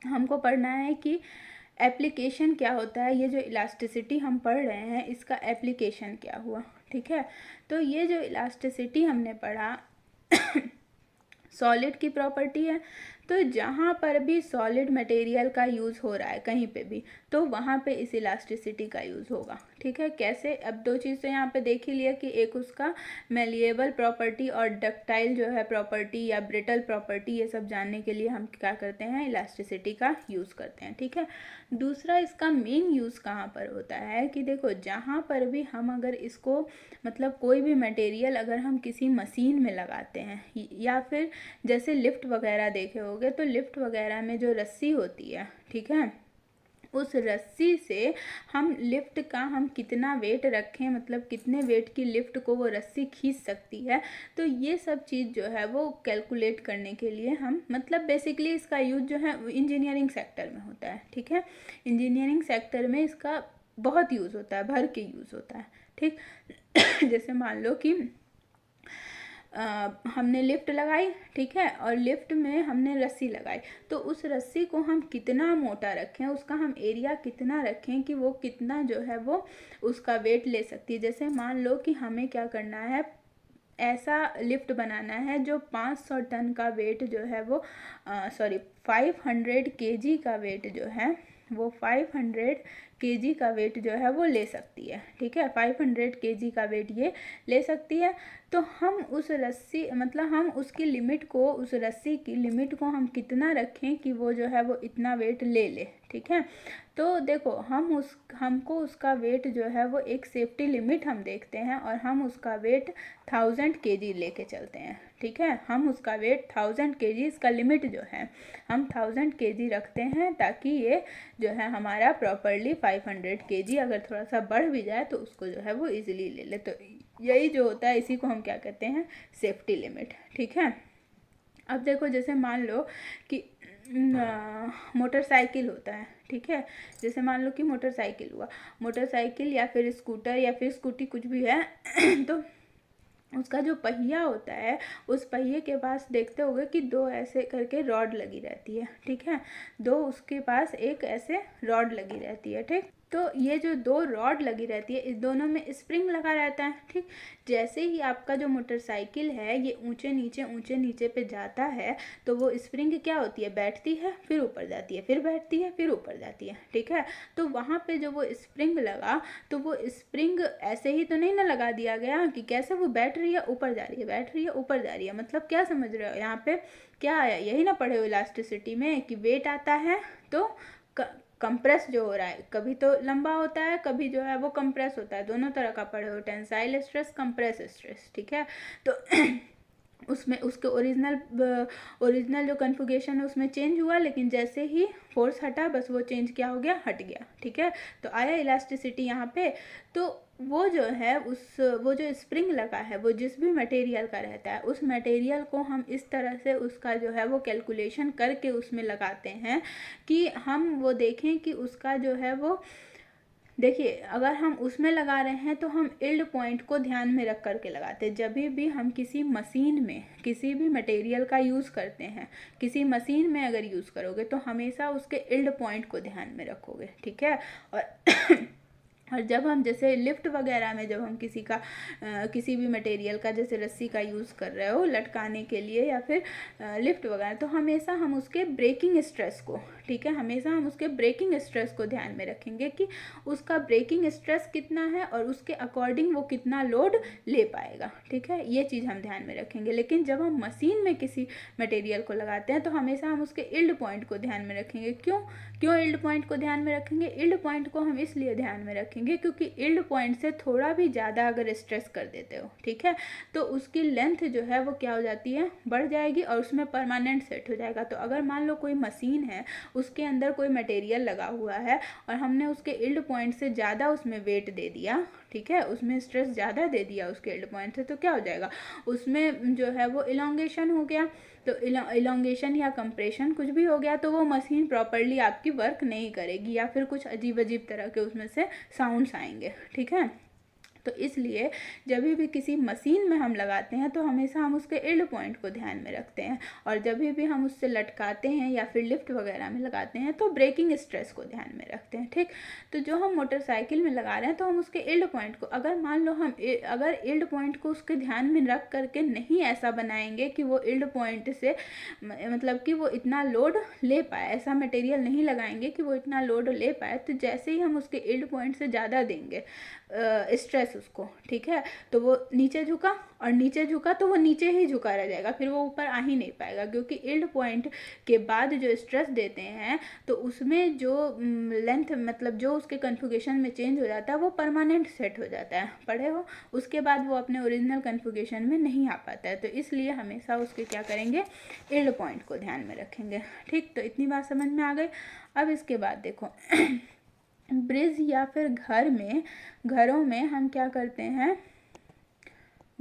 हमको पढ़ना है कि एप्लीकेशन क्या होता है, ये जो इलास्टिसिटी हम पढ़ रहे हैं इसका एप्लीकेशन क्या हुआ, ठीक है। तो ये जो इलास्टिसिटी हमने पढ़ा सॉलिड की प्रॉपर्टी है। तो जहाँ पर भी सॉलिड मटेरियल का यूज़ हो रहा है कहीं पे भी, तो वहाँ पे इस इलास्टिसिटी का यूज़ होगा, ठीक है। कैसे? अब दो चीज़ तो यहाँ पे देख ही लिया कि एक उसका मेलिएबल प्रॉपर्टी और डक्टाइल जो है प्रॉपर्टी या ब्रिटल प्रॉपर्टी, ये सब जानने के लिए हम क्या करते हैं, इलास्टिसिटी का यूज़ करते हैं, ठीक है। दूसरा इसका मेन यूज़ कहाँ पर होता है कि देखो, जहाँ पर भी हम अगर इसको मतलब कोई भी मटेरियल अगर हम किसी मशीन में लगाते हैं, या फिर जैसे लिफ्ट वगैरह देखे होगे, तो लिफ्ट वगैरह में जो रस्सी होती है, ठीक है, उस रस्सी से हम लिफ्ट का हम कितना वेट रखें, मतलब कितने वेट की लिफ्ट को वो रस्सी खींच सकती है, तो ये सब चीज़ जो है वो कैलकुलेट करने के लिए हम मतलब बेसिकली इसका यूज जो है इंजीनियरिंग सेक्टर में होता है, ठीक है। इंजीनियरिंग सेक्टर में इसका बहुत यूज़ होता है, भर के यूज़ होता है, ठीक। जैसे मान लो कि हमने लिफ्ट लगाई, ठीक है, और लिफ्ट में हमने रस्सी लगाई, तो उस रस्सी को हम कितना मोटा रखें, उसका हम एरिया कितना रखें कि वो कितना जो है वो उसका वेट ले सकती है। जैसे मान लो कि हमें क्या करना है, ऐसा लिफ्ट बनाना है जो 500 टन का वेट जो है वो 500 केजी का वेट जो है वो 500 केजी का वेट जो है वो ले सकती है, ठीक है। 500 केजी का वेट ये ले सकती है। तो हम उस रस्सी मतलब हम उसकी लिमिट को, उस रस्सी की लिमिट को हम कितना रखें कि वो जो है वो इतना वेट ले ले, ठीक है। तो देखो, हमको उसका वेट जो है वो एक सेफ्टी लिमिट हम देखते हैं, और हम उसका वेट 1000 केजी लेके चलते हैं, ठीक है। हम उसका वेट 1000 केजी, इसका लिमिट जो है हम 1000 केजी रखते हैं, ताकि ये जो है हमारा प्रॉपरली 500 केजी अगर थोड़ा सा बढ़ भी जाए तो उसको जो है वो इजीली ले ले। तो यही जो होता है, इसी को हम क्या कहते हैं, सेफ्टी लिमिट, ठीक है। अब देखो, जैसे मान लो कि मोटरसाइकिल होता है, ठीक है। जैसे मान लो कि मोटरसाइकिल हुआ, मोटरसाइकिल या फिर स्कूटर या फिर स्कूटी कुछ भी है तो उसका जो पहिया होता है, उस पहिए के पास देखते होगे कि दो ऐसे करके रॉड लगी रहती है, ठीक है। दो उसके पास एक ऐसे रॉड लगी रहती है, ठीक। तो ये जो दो रॉड लगी रहती है, इस दोनों में स्प्रिंग लगा रहता है, ठीक। जैसे ही आपका जो मोटरसाइकिल है ये ऊंचे नीचे पे जाता है, तो वो स्प्रिंग क्या होती है, बैठती है, फिर ऊपर जाती है, फिर बैठती है, फिर ऊपर जाती है, ठीक है। तो वहाँ पे जो वो स्प्रिंग लगा, तो वो स्प्रिंग ऐसे ही तो नहीं ना लगा दिया गया कि कैसे वो बैठ रही है ऊपर जा रही है, बैठ रही है ऊपर जा रही है। मतलब क्या समझ रहे हो यहाँ पे क्या आया, यही ना पढ़े हो इलास्टिसिटी में कि वेट आता है तो कंप्रेस जो हो रहा है, कभी तो लंबा होता है, कभी जो है वो कंप्रेस होता है, दोनों तरह का पढ़े हो, टेंसाइल स्ट्रेस, कंप्रेस स्ट्रेस, ठीक है। तो उसमें उसके ओरिजिनल जो कन्फिगरेशन है उसमें चेंज हुआ, लेकिन जैसे ही फोर्स हटा, बस वो चेंज क्या हो गया, हट गया, ठीक है। तो आया इलास्टिसिटी यहाँ पे। तो वो जो है वो जो स्प्रिंग लगा है वो जिस भी मटेरियल का रहता है, उस मटेरियल को हम इस तरह से उसका जो है वो कैलकुलेशन करके उसमें लगाते हैं कि हम वो देखें कि उसका जो है वो, देखिए, अगर हम उसमें लगा रहे हैं तो हम इल्ड पॉइंट को ध्यान में रख करके लगाते हैं। जब भी हम किसी मशीन में किसी भी मटेरियल का यूज़ करते हैं, किसी मशीन में अगर यूज़ करोगे तो हमेशा उसके इल्ड पॉइंट को ध्यान में रखोगे, ठीक है। और जब हम जैसे लिफ्ट वगैरह में जब हम किसी भी मटेरियल का जैसे रस्सी का यूज़ कर रहे हो लटकाने के लिए या फिर लिफ्ट वगैरह, तो हमेशा हम उसके ब्रेकिंग स्ट्रेस को, ठीक है, हमेशा हम उसके ब्रेकिंग स्ट्रेस को ध्यान में रखेंगे कि उसका ब्रेकिंग स्ट्रेस कितना है और उसके अकॉर्डिंग वो कितना लोड ले पाएगा, ठीक है। ये चीज़ हम ध्यान में रखेंगे। लेकिन जब हम मशीन में किसी मटेरियल को लगाते हैं तो हमेशा हम उसके इल्ड पॉइंट को ध्यान में रखेंगे। क्यों इल्ड पॉइंट को ध्यान में रखेंगे? इल्ड पॉइंट को हम इसलिए ध्यान में रखेंगे क्योंकि इल्ड पॉइंट से थोड़ा भी ज़्यादा अगर स्ट्रेस कर देते हो, ठीक है, तो उसकी लेंथ जो है वो क्या हो जाती है, बढ़ जाएगी और उसमें परमानेंट सेट हो जाएगा। तो अगर मान लो कोई मशीन है, उसके अंदर कोई मटेरियल लगा हुआ है और हमने उसके इल्ड पॉइंट से ज़्यादा उसमें वेट दे दिया, ठीक है, उसमें स्ट्रेस ज़्यादा दे दिया उसके इल्ड पॉइंट से, तो क्या हो जाएगा, उसमें जो है वो इलोंगेशन हो गया। तो इलोंगेशन या कंप्रेशन कुछ भी हो गया तो वो मशीन प्रॉपरली आपकी वर्क नहीं करेगी या फिर कुछ अजीब अजीब तरह के उसमें से साउंड्स आएंगे, ठीक है। तो इसलिए जब भी किसी मशीन में हम लगाते हैं तो हमेशा हम उसके यील्ड पॉइंट को ध्यान में रखते हैं, और जब भी हम उससे लटकाते हैं या फिर लिफ्ट वगैरह में लगाते हैं तो ब्रेकिंग स्ट्रेस को ध्यान में रखते हैं। ठीक, तो जो हम मोटरसाइकिल में लगा रहे हैं तो हम उसके यील्ड पॉइंट को, अगर मान लो हम अगर यील्ड पॉइंट को उसके ध्यान में रख करके नहीं ऐसा बनाएंगे कि वो यील्ड पॉइंट से मतलब कि वो इतना लोड ले पाए, ऐसा मटेरियल नहीं लगाएंगे कि वो इतना लोड ले पाए, तो जैसे ही हम उसके यील्ड पॉइंट से ज़्यादा देंगे स्ट्रेस उसको, ठीक है, तो वो नीचे झुका, और नीचे झुका तो वो नीचे ही झुका रह जाएगा, फिर वो ऊपर आ ही नहीं पाएगा, क्योंकि यील्ड पॉइंट के बाद जो स्ट्रेस देते हैं तो उसमें जो लेंथ मतलब जो उसके कन्फिगरेशन में चेंज हो जाता है वो परमानेंट सेट हो जाता है, पढ़े हो, उसके बाद वो अपने ओरिजिनल कन्फिगरेशन में नहीं आ पाता है। तो इसलिए हमेशा उसके क्या करेंगे, यील्ड पॉइंट को ध्यान में रखेंगे। ठीक, तो इतनी बात समझ में आ गई। अब इसके बाद देखो ब्रिज या फिर घरों में हम क्या करते हैं,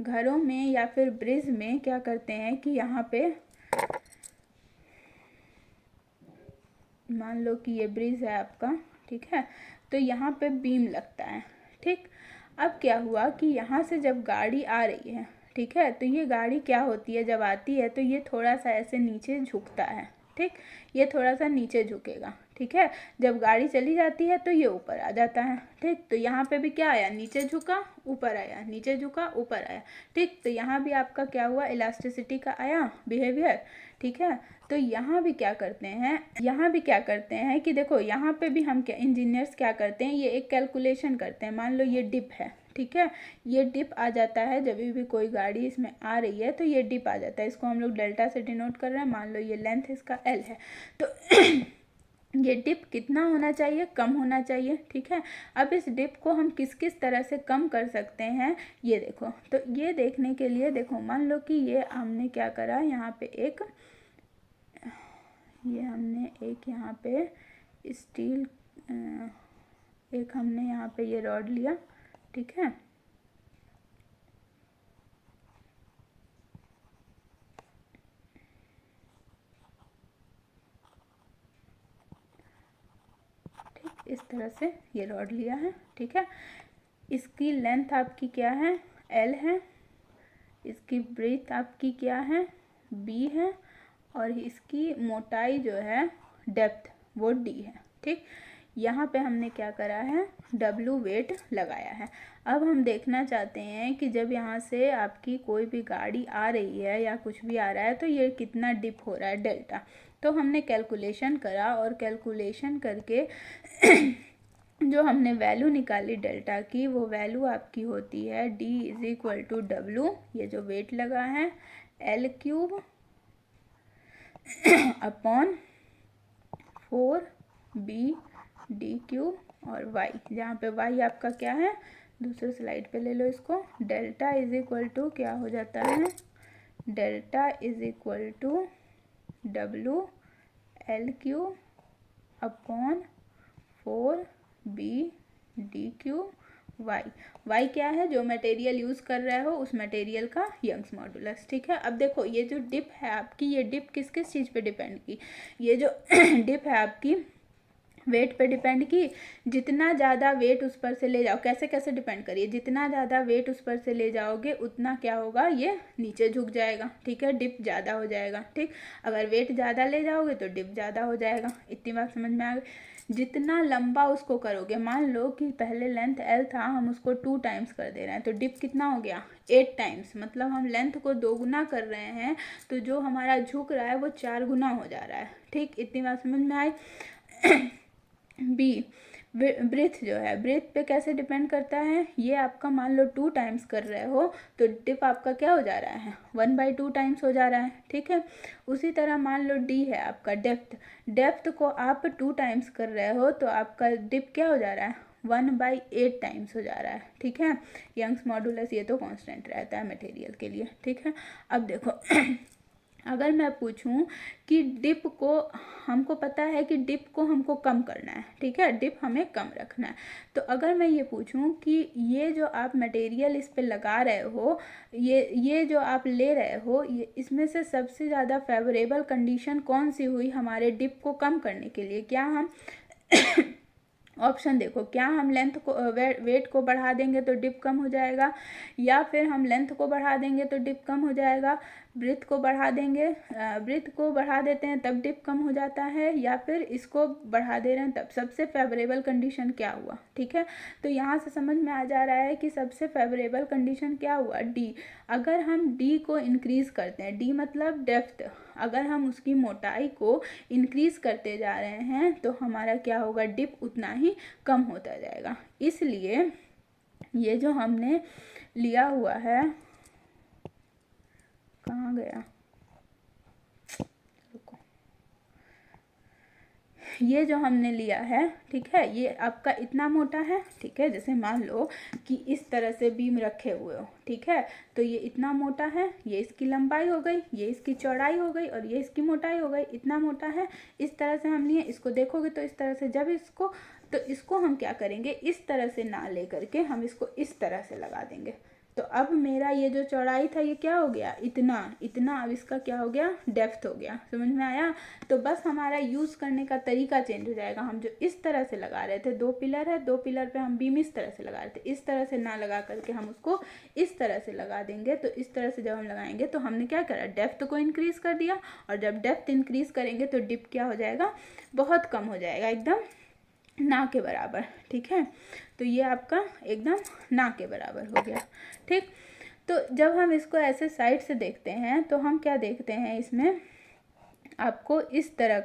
घरों में या फिर ब्रिज में क्या करते हैं कि यहाँ पे मान लो कि ये ब्रिज है आपका, ठीक है, तो यहाँ पे बीम लगता है। ठीक, अब क्या हुआ कि यहाँ से जब गाड़ी आ रही है, ठीक है, तो ये गाड़ी क्या होती है, जब आती है तो ये थोड़ा सा ऐसे नीचे झुकता है। ठीक, ये थोड़ा सा नीचे झुकेगा, ठीक है, जब गाड़ी चली जाती है तो ये ऊपर आ जाता है। ठीक, तो यहाँ पे भी क्या आया, नीचे झुका ऊपर आया, नीचे झुका ऊपर आया। ठीक, तो यहाँ भी आपका क्या हुआ, इलास्टिसिटी का आया बिहेवियर। ठीक है, तो यहाँ भी क्या करते हैं कि देखो यहाँ पे भी हम क्या इंजीनियर्स क्या करते हैं, ये एक कैलकुलेशन करते हैं। मान लो ये डिप है, ठीक है, ये डिप आ जाता है जब भी कोई गाड़ी इसमें आ रही है तो ये डिप आ जाता है, इसको हम लोग डेल्टा से डिनोट कर रहे हैं। मान लो ये लेंथ इसका एल है, तो ये डिप कितना होना चाहिए, कम होना चाहिए। ठीक है, अब इस डिप को हम किस किस तरह से कम कर सकते हैं ये देखो। तो ये देखने के लिए देखो, मान लो कि ये हमने क्या करा, यहाँ पे एक यहाँ पे स्टील एक हमने यहाँ पे ये रॉड लिया, ठीक है, ठीक, इस तरह से ये रॉड लिया है। ठीक है, इसकी लेंथ आपकी क्या है, एल है, इसकी ब्रेथ आपकी क्या है, बी है, और इसकी मोटाई जो है डेप्थ वो डी है। ठीक, यहाँ पे हमने क्या करा है, डब्लू वेट लगाया है। अब हम देखना चाहते हैं कि जब यहाँ से आपकी कोई भी गाड़ी आ रही है या कुछ भी आ रहा है तो ये कितना डिप हो रहा है, डेल्टा। तो हमने कैलकुलेशन करा, और कैलकुलेशन करके जो हमने वैल्यू निकाली डेल्टा की, वो वैल्यू आपकी होती है D is equal to W, ये जो वेट लगा है, L cube upon 4B D cube, और Y, जहाँ पे Y आपका क्या है, दूसरे स्लाइड पे ले लो इसको। डेल्टा इज इक्वल टू क्या हो जाता है, delta is equal to W L cube upon 4B D cube Y क्या है, जो मटेरियल यूज़ कर रहे हो उस मटेरियल का यंग्स मॉडुलस। ठीक है, अब देखो ये जो डिप है आपकी, ये डिप किस किस चीज़ पे डिपेंड की, ये जो डिप है आपकी वेट पे डिपेंड की। जितना ज़्यादा वेट उस पर से ले जाओ, कैसे कैसे डिपेंड करिए, जितना ज़्यादा वेट उस पर से ले जाओगे उतना क्या होगा, ये नीचे झुक जाएगा। ठीक है, डिप ज़्यादा हो जाएगा। ठीक, अगर वेट ज़्यादा ले जाओगे तो डिप ज़्यादा हो जाएगा। इतनी बात समझ में आ गई। जितना लंबा उसको करोगे, मान लो कि पहले लेंथ एल था, हम उसको 2 टाइम्स कर दे रहे हैं, तो डिप कितना हो गया, 8 टाइम्स, मतलब हम लेंथ को 2 गुना कर रहे हैं, तो जो हमारा झुक रहा है वो 4 गुना हो जा रहा है। ठीक, इतनी बात समझ में आई। बी ब्रेथ जो है, ब्रेथ पे कैसे डिपेंड करता है, ये आपका मान लो 2 टाइम्स कर रहे हो तो डिप आपका क्या हो जा रहा है, 1/2 टाइम्स हो जा रहा है। ठीक है, उसी तरह मान लो डी है आपका डेप्थ को आप 2 टाइम्स कर रहे हो तो आपका डिप क्या हो जा रहा है, 1/8 टाइम्स हो जा रहा है। ठीक है, यंग्स मॉडुलस ये तो कांस्टेंट रहता है मटेरियल के लिए। ठीक है, अब देखो अगर मैं पूछूं कि डिप को, हमको पता है कि डिप को हमको कम करना है, ठीक है, डिप हमें कम रखना है, तो अगर मैं ये पूछूं कि ये जो आप मटेरियल इस पे लगा रहे हो, ये जो आप ले रहे हो, ये इसमें से सबसे ज़्यादा फेवरेबल कंडीशन कौन सी हुई हमारे डिप को कम करने के लिए, क्या हम ऑप्शन देखो, क्या हम लेंथ को वेट को बढ़ा देंगे तो डिप कम हो जाएगा, या फिर हम लेंथ को बढ़ा देंगे तो डिप कम हो जाएगा, ब्रीथ को बढ़ा देंगे, ब्रीथ को बढ़ा देते हैं तब डिप कम हो जाता है, या फिर इसको बढ़ा दे रहे हैं तब। सबसे फेवरेबल कंडीशन क्या हुआ, ठीक है। तो यहाँ से समझ में आ जा रहा है कि सबसे फेवरेबल कंडीशन क्या हुआ, डी। अगर हम डी को इंक्रीज करते हैं, डी मतलब डेप्थ, अगर हम उसकी मोटाई को इंक्रीज करते जा रहे हैं तो हमारा क्या होगा, डिप उतना ही कम होता जाएगा। इसलिए ये जो हमने लिया हुआ है, कहाँ गया, रुको, ये जो हमने लिया है, ठीक है, ये आपका इतना मोटा है, ठीक है। जैसे मान लो कि इस तरह से बीम रखे हुए हो, ठीक है, तो ये इतना मोटा है, ये इसकी लंबाई हो गई, ये इसकी चौड़ाई हो गई, और ये इसकी मोटाई हो गई, इतना मोटा है। इस तरह से हम लिए, इसको देखोगे तो इस तरह से, जब इसको हम क्या करेंगे, इस तरह से ना ले करके हम इसको इस तरह से लगा देंगे। तो अब मेरा ये जो चौड़ाई था ये क्या हो गया, इतना इतना, अब इसका क्या हो गया, डेप्थ हो गया। समझ में आया। तो बस हमारा यूज़ करने का तरीका चेंज हो जाएगा। हम जो इस तरह से लगा रहे थे, 2 पिलर है, 2 पिलर पे हम बीम इस तरह से लगा रहे थे, इस तरह से ना लगा करके हम उसको इस तरह से लगा देंगे। तो इस तरह से जब हम लगाएंगे तो हमने क्या करा, डेप्थ को इंक्रीज कर दिया, और जब डेप्थ इंक्रीज करेंगे तो डिप क्या हो जाएगा, बहुत कम हो जाएगा, एकदम ना के बराबर, ठीक है। तो ये आपका एकदम ना के बराबर हो गया, ठीक। तो जब हम इसको ऐसे साइड से देखते हैं तो हम क्या देखते हैं, इसमें आपको इस तरह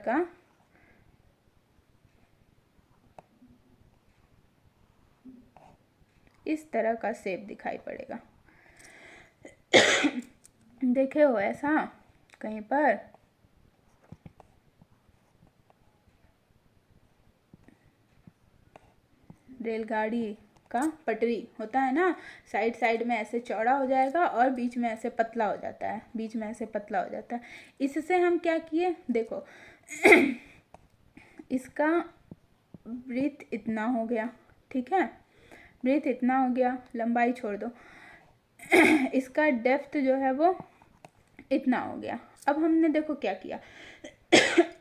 का शेप दिखाई पड़ेगा। देखे हो ऐसा कहीं पर, रेलगाड़ी का पटरी होता है ना, साइड साइड में ऐसे चौड़ा हो जाएगा और बीच में ऐसे पतला हो जाता है, बीच में ऐसे पतला हो जाता है। इससे हम क्या किए, देखो इसका ब्रीथ इतना हो गया, ठीक है, ब्रीथ इतना हो गया, लंबाई छोड़ दो। इसका डेप्थ जो है वो इतना हो गया। अब हमने देखो क्या किया,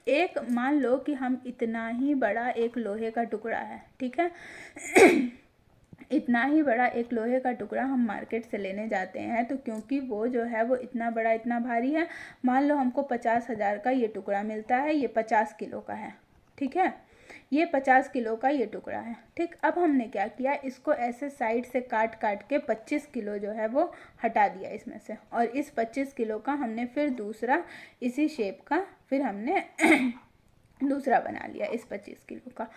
एक मान लो कि हम इतना ही बड़ा एक लोहे का टुकड़ा है, ठीक है, इतना ही बड़ा एक लोहे का टुकड़ा हम मार्केट से लेने जाते हैं, तो क्योंकि वो जो है वो इतना बड़ा, इतना भारी है, मान लो हमको 50,000 का ये टुकड़ा मिलता है, ये 50 किलो का है, ठीक है, ये 50 किलो का ये टुकड़ा है, ठीक। अब हमने क्या किया, इसको ऐसे साइड से काट काट के 25 किलो जो है वो हटा दिया इसमें से, और इस 25 किलो का हमने फिर दूसरा इसी शेप का फिर हमने दूसरा बना लिया इस 25 किलो का।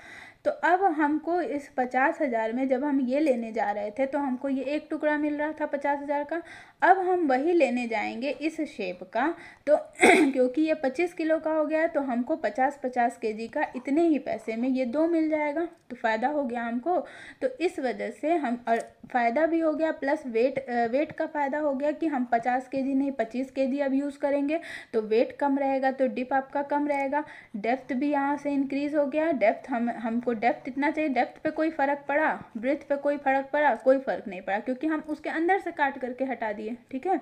तो अब हमको इस 50,000 में जब हम ये लेने जा रहे थे तो हमको ये एक टुकड़ा मिल रहा था 50,000 का। अब हम वही लेने जाएंगे इस शेप का, तो क्योंकि ये 25 किलो का हो गया तो हमको 50-50 केजी का इतने ही पैसे में ये 2 मिल जाएगा, तो फ़ायदा हो गया हमको। तो इस वजह से हम, और फ़ायदा भी हो गया प्लस वेट का फ़ायदा हो गया कि हम 50 केजी नहीं 25 केजी अब यूज़ करेंगे, तो वेट कम रहेगा, तो डिप आपका कम रहेगा। डेप्थ भी यहाँ से इंक्रीज़ हो गया, डेप्थ हमको डेप्थ इतना चाहिए, डेप्थ पे कोई फ़र्क पड़ा, ब्रेथ पे कोई फ़र्क पड़ा, कोई फ़र्क नहीं पड़ा, क्योंकि हम उसके अंदर से काट करके हटा दिए, ठीक है,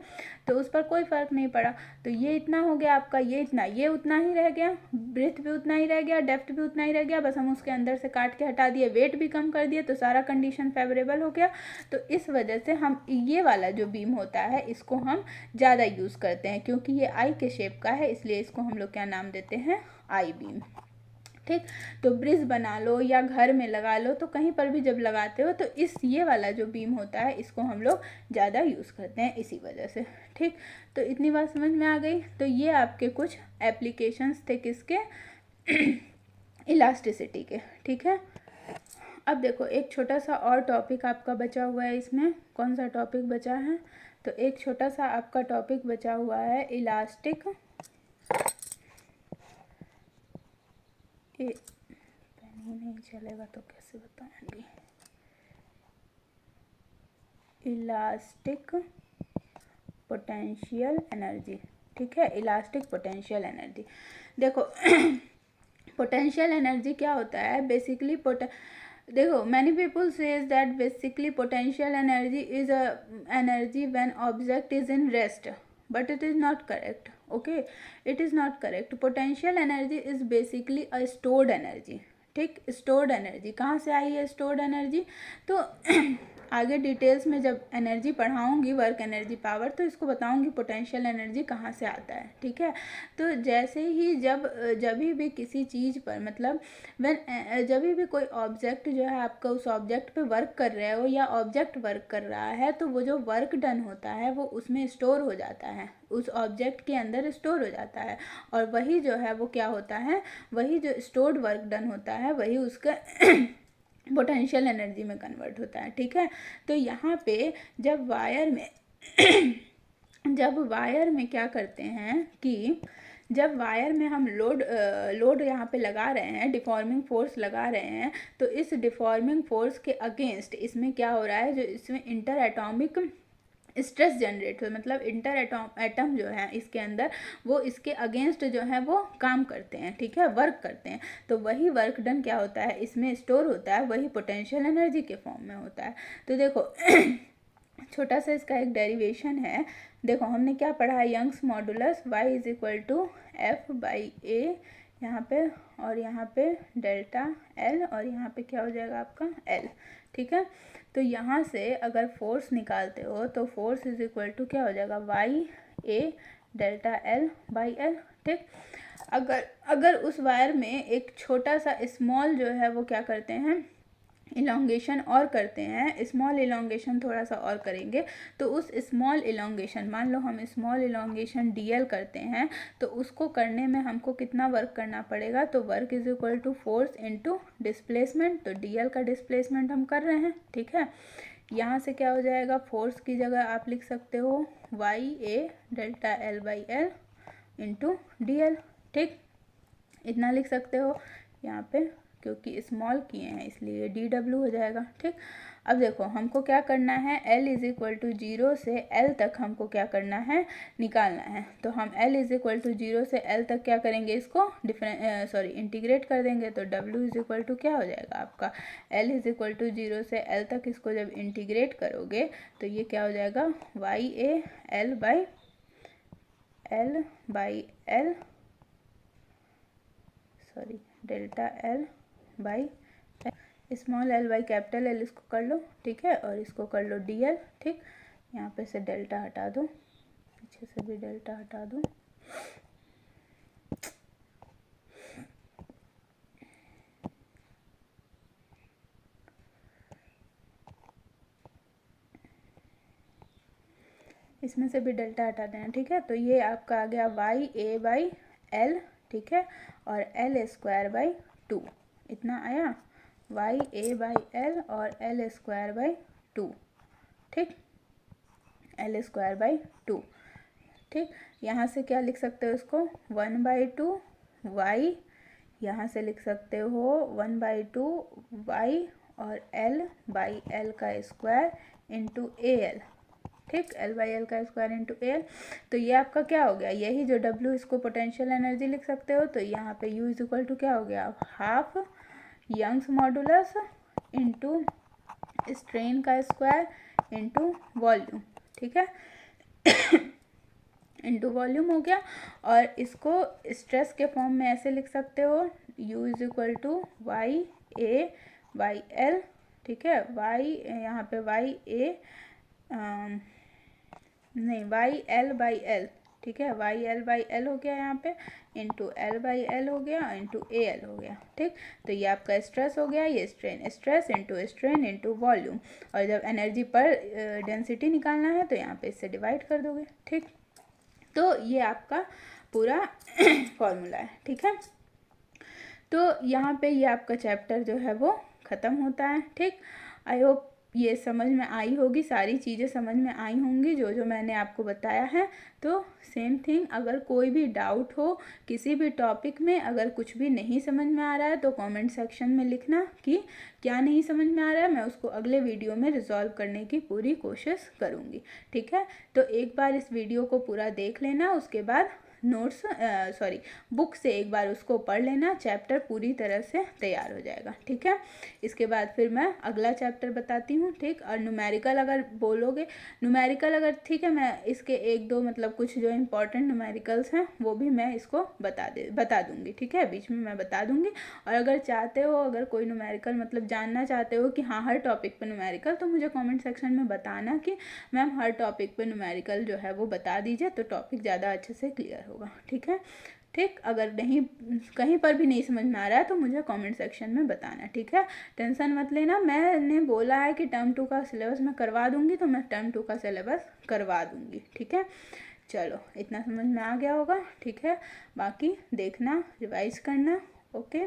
तो उस पर कोई फ़र्क नहीं पड़ा। तो ये इतना हो गया आपका, ये इतना, ये उतना ही रह गया, ब्रेथ भी उतना ही रह गया, डेप्थ भी उतना ही रह गया, बस हम उसके अंदर से काट के हटा दिए, वेट भी कम कर दिए, तो सारा कंडीशन फेवरेबल हो गया। तो इस वजह से हम ये वाला जो बीम होता है इसको हम ज़्यादा यूज़ करते हैं, क्योंकि ये आई के शेप का है, इसलिए इसको हम लोग क्या नाम देते हैं, आई बीम, ठीक। तो ब्रिज बना लो या घर में लगा लो, तो कहीं पर भी जब लगाते हो तो इस ये वाला जो बीम होता है इसको हम लोग ज़्यादा यूज़ करते हैं इसी वजह से, ठीक। तो इतनी बात समझ में आ गई। तो ये आपके कुछ एप्लीकेशंस थे किसके, इलास्टिसिटी के, ठीक है। अब देखो एक छोटा सा और टॉपिक आपका बचा हुआ है इसमें, कौन सा टॉपिक बचा है, तो एक छोटा सा आपका टॉपिक बचा हुआ है इलास्टिक, पेन ही नहीं चलेगा तो कैसे बताएंगे, इलास्टिक पोटेंशियल एनर्जी, ठीक है, इलास्टिक पोटेंशियल एनर्जी। देखो पोटेंशियल एनर्जी क्या होता है, बेसिकली देखो many people says that basically potential energy is a energy when object is in rest, but it is not correct, okay, it is not correct. Potential energy is basically a stored energy, ठीक। Stored energy कहाँ से आई है, stored energy, तो आगे details में जब energy पढ़ाऊंगी, work energy power, तो इसको बताऊंगी पोटेंशियल एनर्जी कहाँ से आता है, ठीक है। तो जैसे ही जब भी किसी चीज़ पर मतलब जब भी कोई ऑब्जेक्ट जो है आपका उस ऑब्जेक्ट पे वर्क कर रहा हो या ऑब्जेक्ट वर्क कर रहा है, तो वो जो वर्क डन होता है वो उसमें स्टोर हो जाता है, उस ऑब्जेक्ट के अंदर स्टोर हो जाता है, और वही जो है वो क्या होता है, वही जो स्टोर्ड वर्क डन होता है वही उसका पोटेंशियल एनर्जी में कन्वर्ट होता है, ठीक है। तो यहाँ पे जब वायर में क्या करते हैं कि जब वायर में हम लोड यहाँ पे लगा रहे हैं, डिफॉर्मिंग फोर्स लगा रहे हैं, तो इस डिफॉर्मिंग फोर्स के अगेंस्ट इसमें क्या हो रहा है, जो इसमें इंटर एटॉमिक स्ट्रेस जनरेट हो, मतलब इंटर एटम जो है इसके अंदर वो इसके अगेंस्ट जो है वो काम करते हैं, ठीक है, वर्क करते हैं। तो वही वर्क डन क्या होता है, इसमें स्टोर होता है, वही पोटेंशियल एनर्जी के फॉर्म में होता है। तो देखो छोटा सा इसका एक डेरिवेशन है। देखो हमने क्या पढ़ा है, Young's modulus y is equal to F by A यहाँ पे, और यहाँ पे डेल्टा एल, और यहाँ पे क्या हो जाएगा आपका एल, ठीक है। तो यहाँ से अगर फोर्स निकालते हो तो फोर्स इज इक्वल टू क्या हो जाएगा, Y A delta L by L, ठीक। अगर उस वायर में एक छोटा सा स्मॉल जो है वो क्या करते हैं, इलोंगेशन और करते हैं, स्मॉल इलोंगेशन थोड़ा सा और करेंगे, तो उस स्मॉल इलोंगेशन, मान लो हम स्मॉल इलोंगेशन डीएल करते हैं, तो उसको करने में हमको कितना वर्क करना पड़ेगा, तो work is equal to force into displacement, तो डीएल का डिस्प्लेसमेंट हम कर रहे हैं, ठीक है। यहाँ से क्या हो जाएगा, फोर्स की जगह आप लिख सकते हो Y A delta L by L into D L, ठीक, इतना लिख सकते हो यहाँ पे, क्योंकि स्मॉल किए हैं इसलिए डी डब्ल्यू हो जाएगा, ठीक। अब देखो हमको क्या करना है, L इज इक्वल टू 0 से L तक हमको क्या करना है, निकालना है। तो हम L इज इक्वल टू 0 से L तक क्या करेंगे, इसको इंटीग्रेट कर देंगे, तो W इज इक्वल टू क्या हो जाएगा आपका, L इज इक्वल टू 0 से L तक इसको जब इंटीग्रेट करोगे तो ये क्या हो जाएगा, Y A L by L delta L by small L by capital L, इसको कर लो, ठीक है, और इसको कर लो डी एल, ठीक। यहाँ पे से डेल्टा हटा दो, पीछे से भी डेल्टा हटा दो, इसमें से भी डेल्टा हटा देना, ठीक है। तो ये आपका आ गया वाई ए बाई एल, ठीक है, और एल स्क्वायर बाई 2, इतना आया, वाई ए बाई एल और एल स्क्वायर बाई 2, ठीक, एल स्क्वायर बाई 2, ठीक। यहाँ से क्या लिख सकते हो इसको, 1/2 वाई, यहाँ से लिख सकते हो 1/2 वाई और एल बाई एल का स्क्वायर इंटू ए एल, ठीक, एल बाई एल का स्क्वायर इंटू ए एल। तो ये आपका क्या हो गया, यही जो डब्ल्यू, इसको पोटेंशियल एनर्जी लिख सकते हो। तो यहाँ पे यू इज इक्वल टू क्या हो गया, half Young's modulus into strain का स्क्वायर इंटू वॉल्यूम, ठीक है, इंटू वॉल्यूम हो गया। और इसको स्ट्रेस के फॉर्म में ऐसे लिख सकते हो, u is equal to Y A by L, ठीक है, वाई यहाँ पे वाई ए नहीं वाई एल बाई एल, ठीक है, वाई एल बाई एल हो गया यहाँ पे, इंटू एल बाई एल हो गया, इंटू ए एल हो गया, ठीक। तो ये आपका स्ट्रेस हो गया, ये strain, stress into strain into volume, और जब एनर्जी पर डेंसिटी निकालना है तो यहाँ पे इससे डिवाइड कर दोगे, ठीक। तो ये आपका पूरा फॉर्मूला है, ठीक है। तो यहाँ पे ये आपका चैप्टर जो है वो ख़त्म होता है, ठीक। आई होप ये समझ में आई होगी, सारी चीज़ें समझ में आई होंगी जो जो मैंने आपको बताया है। तो सेम थिंग, अगर कोई भी डाउट हो किसी भी टॉपिक में, अगर कुछ भी नहीं समझ में आ रहा है तो कमेंट सेक्शन में लिखना कि क्या नहीं समझ में आ रहा है, मैं उसको अगले वीडियो में रिजॉल्व करने की पूरी कोशिश करूँगी, ठीक है। तो एक बार इस वीडियो को पूरा देख लेना, उसके बाद नोट्स बुक से एक बार उसको पढ़ लेना, चैप्टर पूरी तरह से तैयार हो जाएगा। ठीक है, इसके बाद फिर मैं अगला चैप्टर बताती हूँ। ठीक, और न्यूमेरिकल अगर बोलोगे, न्यूमेरिकल अगर ठीक है, मैं इसके एक दो मतलब कुछ जो इंपॉर्टेंट न्यूमेरिकल्स हैं वो भी मैं इसको बता दूँगी। ठीक है, बीच में मैं बता दूँगी। और अगर चाहते हो, अगर कोई न्यूमेरिकल मतलब जानना चाहते हो कि हाँ हर टॉपिक पे न्यूमेरिकल, तो मुझे कमेंट सेक्शन में बताना कि मैम हर टॉपिक पे न्यूमेरिकल जो है वो बता दीजिए, तो टॉपिक ज़्यादा अच्छे से क्लियर होगा। ठीक है, ठीक, अगर नहीं कहीं पर भी नहीं समझ में आ रहा है तो मुझे कमेंट सेक्शन में बताना। ठीक है, टेंशन मत लेना, मैंने बोला है कि टर्म 2 का सिलेबस मैं करवा दूंगी, तो मैं टर्म 2 का सिलेबस करवा दूंगी। ठीक है, चलो इतना समझ में आ गया होगा। ठीक है, बाकी देखना, रिवाइज करना। ओके,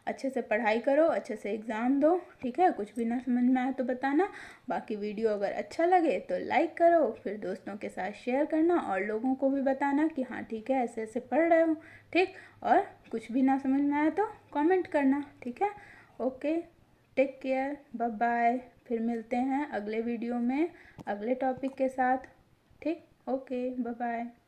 अच्छे से पढ़ाई करो, अच्छे से एग्ज़ाम दो। ठीक है, कुछ भी ना समझ में आए तो बताना। बाकी वीडियो अगर अच्छा लगे तो लाइक करो, फिर दोस्तों के साथ शेयर करना और लोगों को भी बताना कि हाँ ठीक है ऐसे ऐसे पढ़ रहे हो। ठीक, और कुछ भी ना समझ में आए तो कमेंट करना। ठीक है, okay, take care, bye bye. फिर मिलते हैं अगले वीडियो में अगले टॉपिक के साथ। ठीक, ओके, बाय बाय।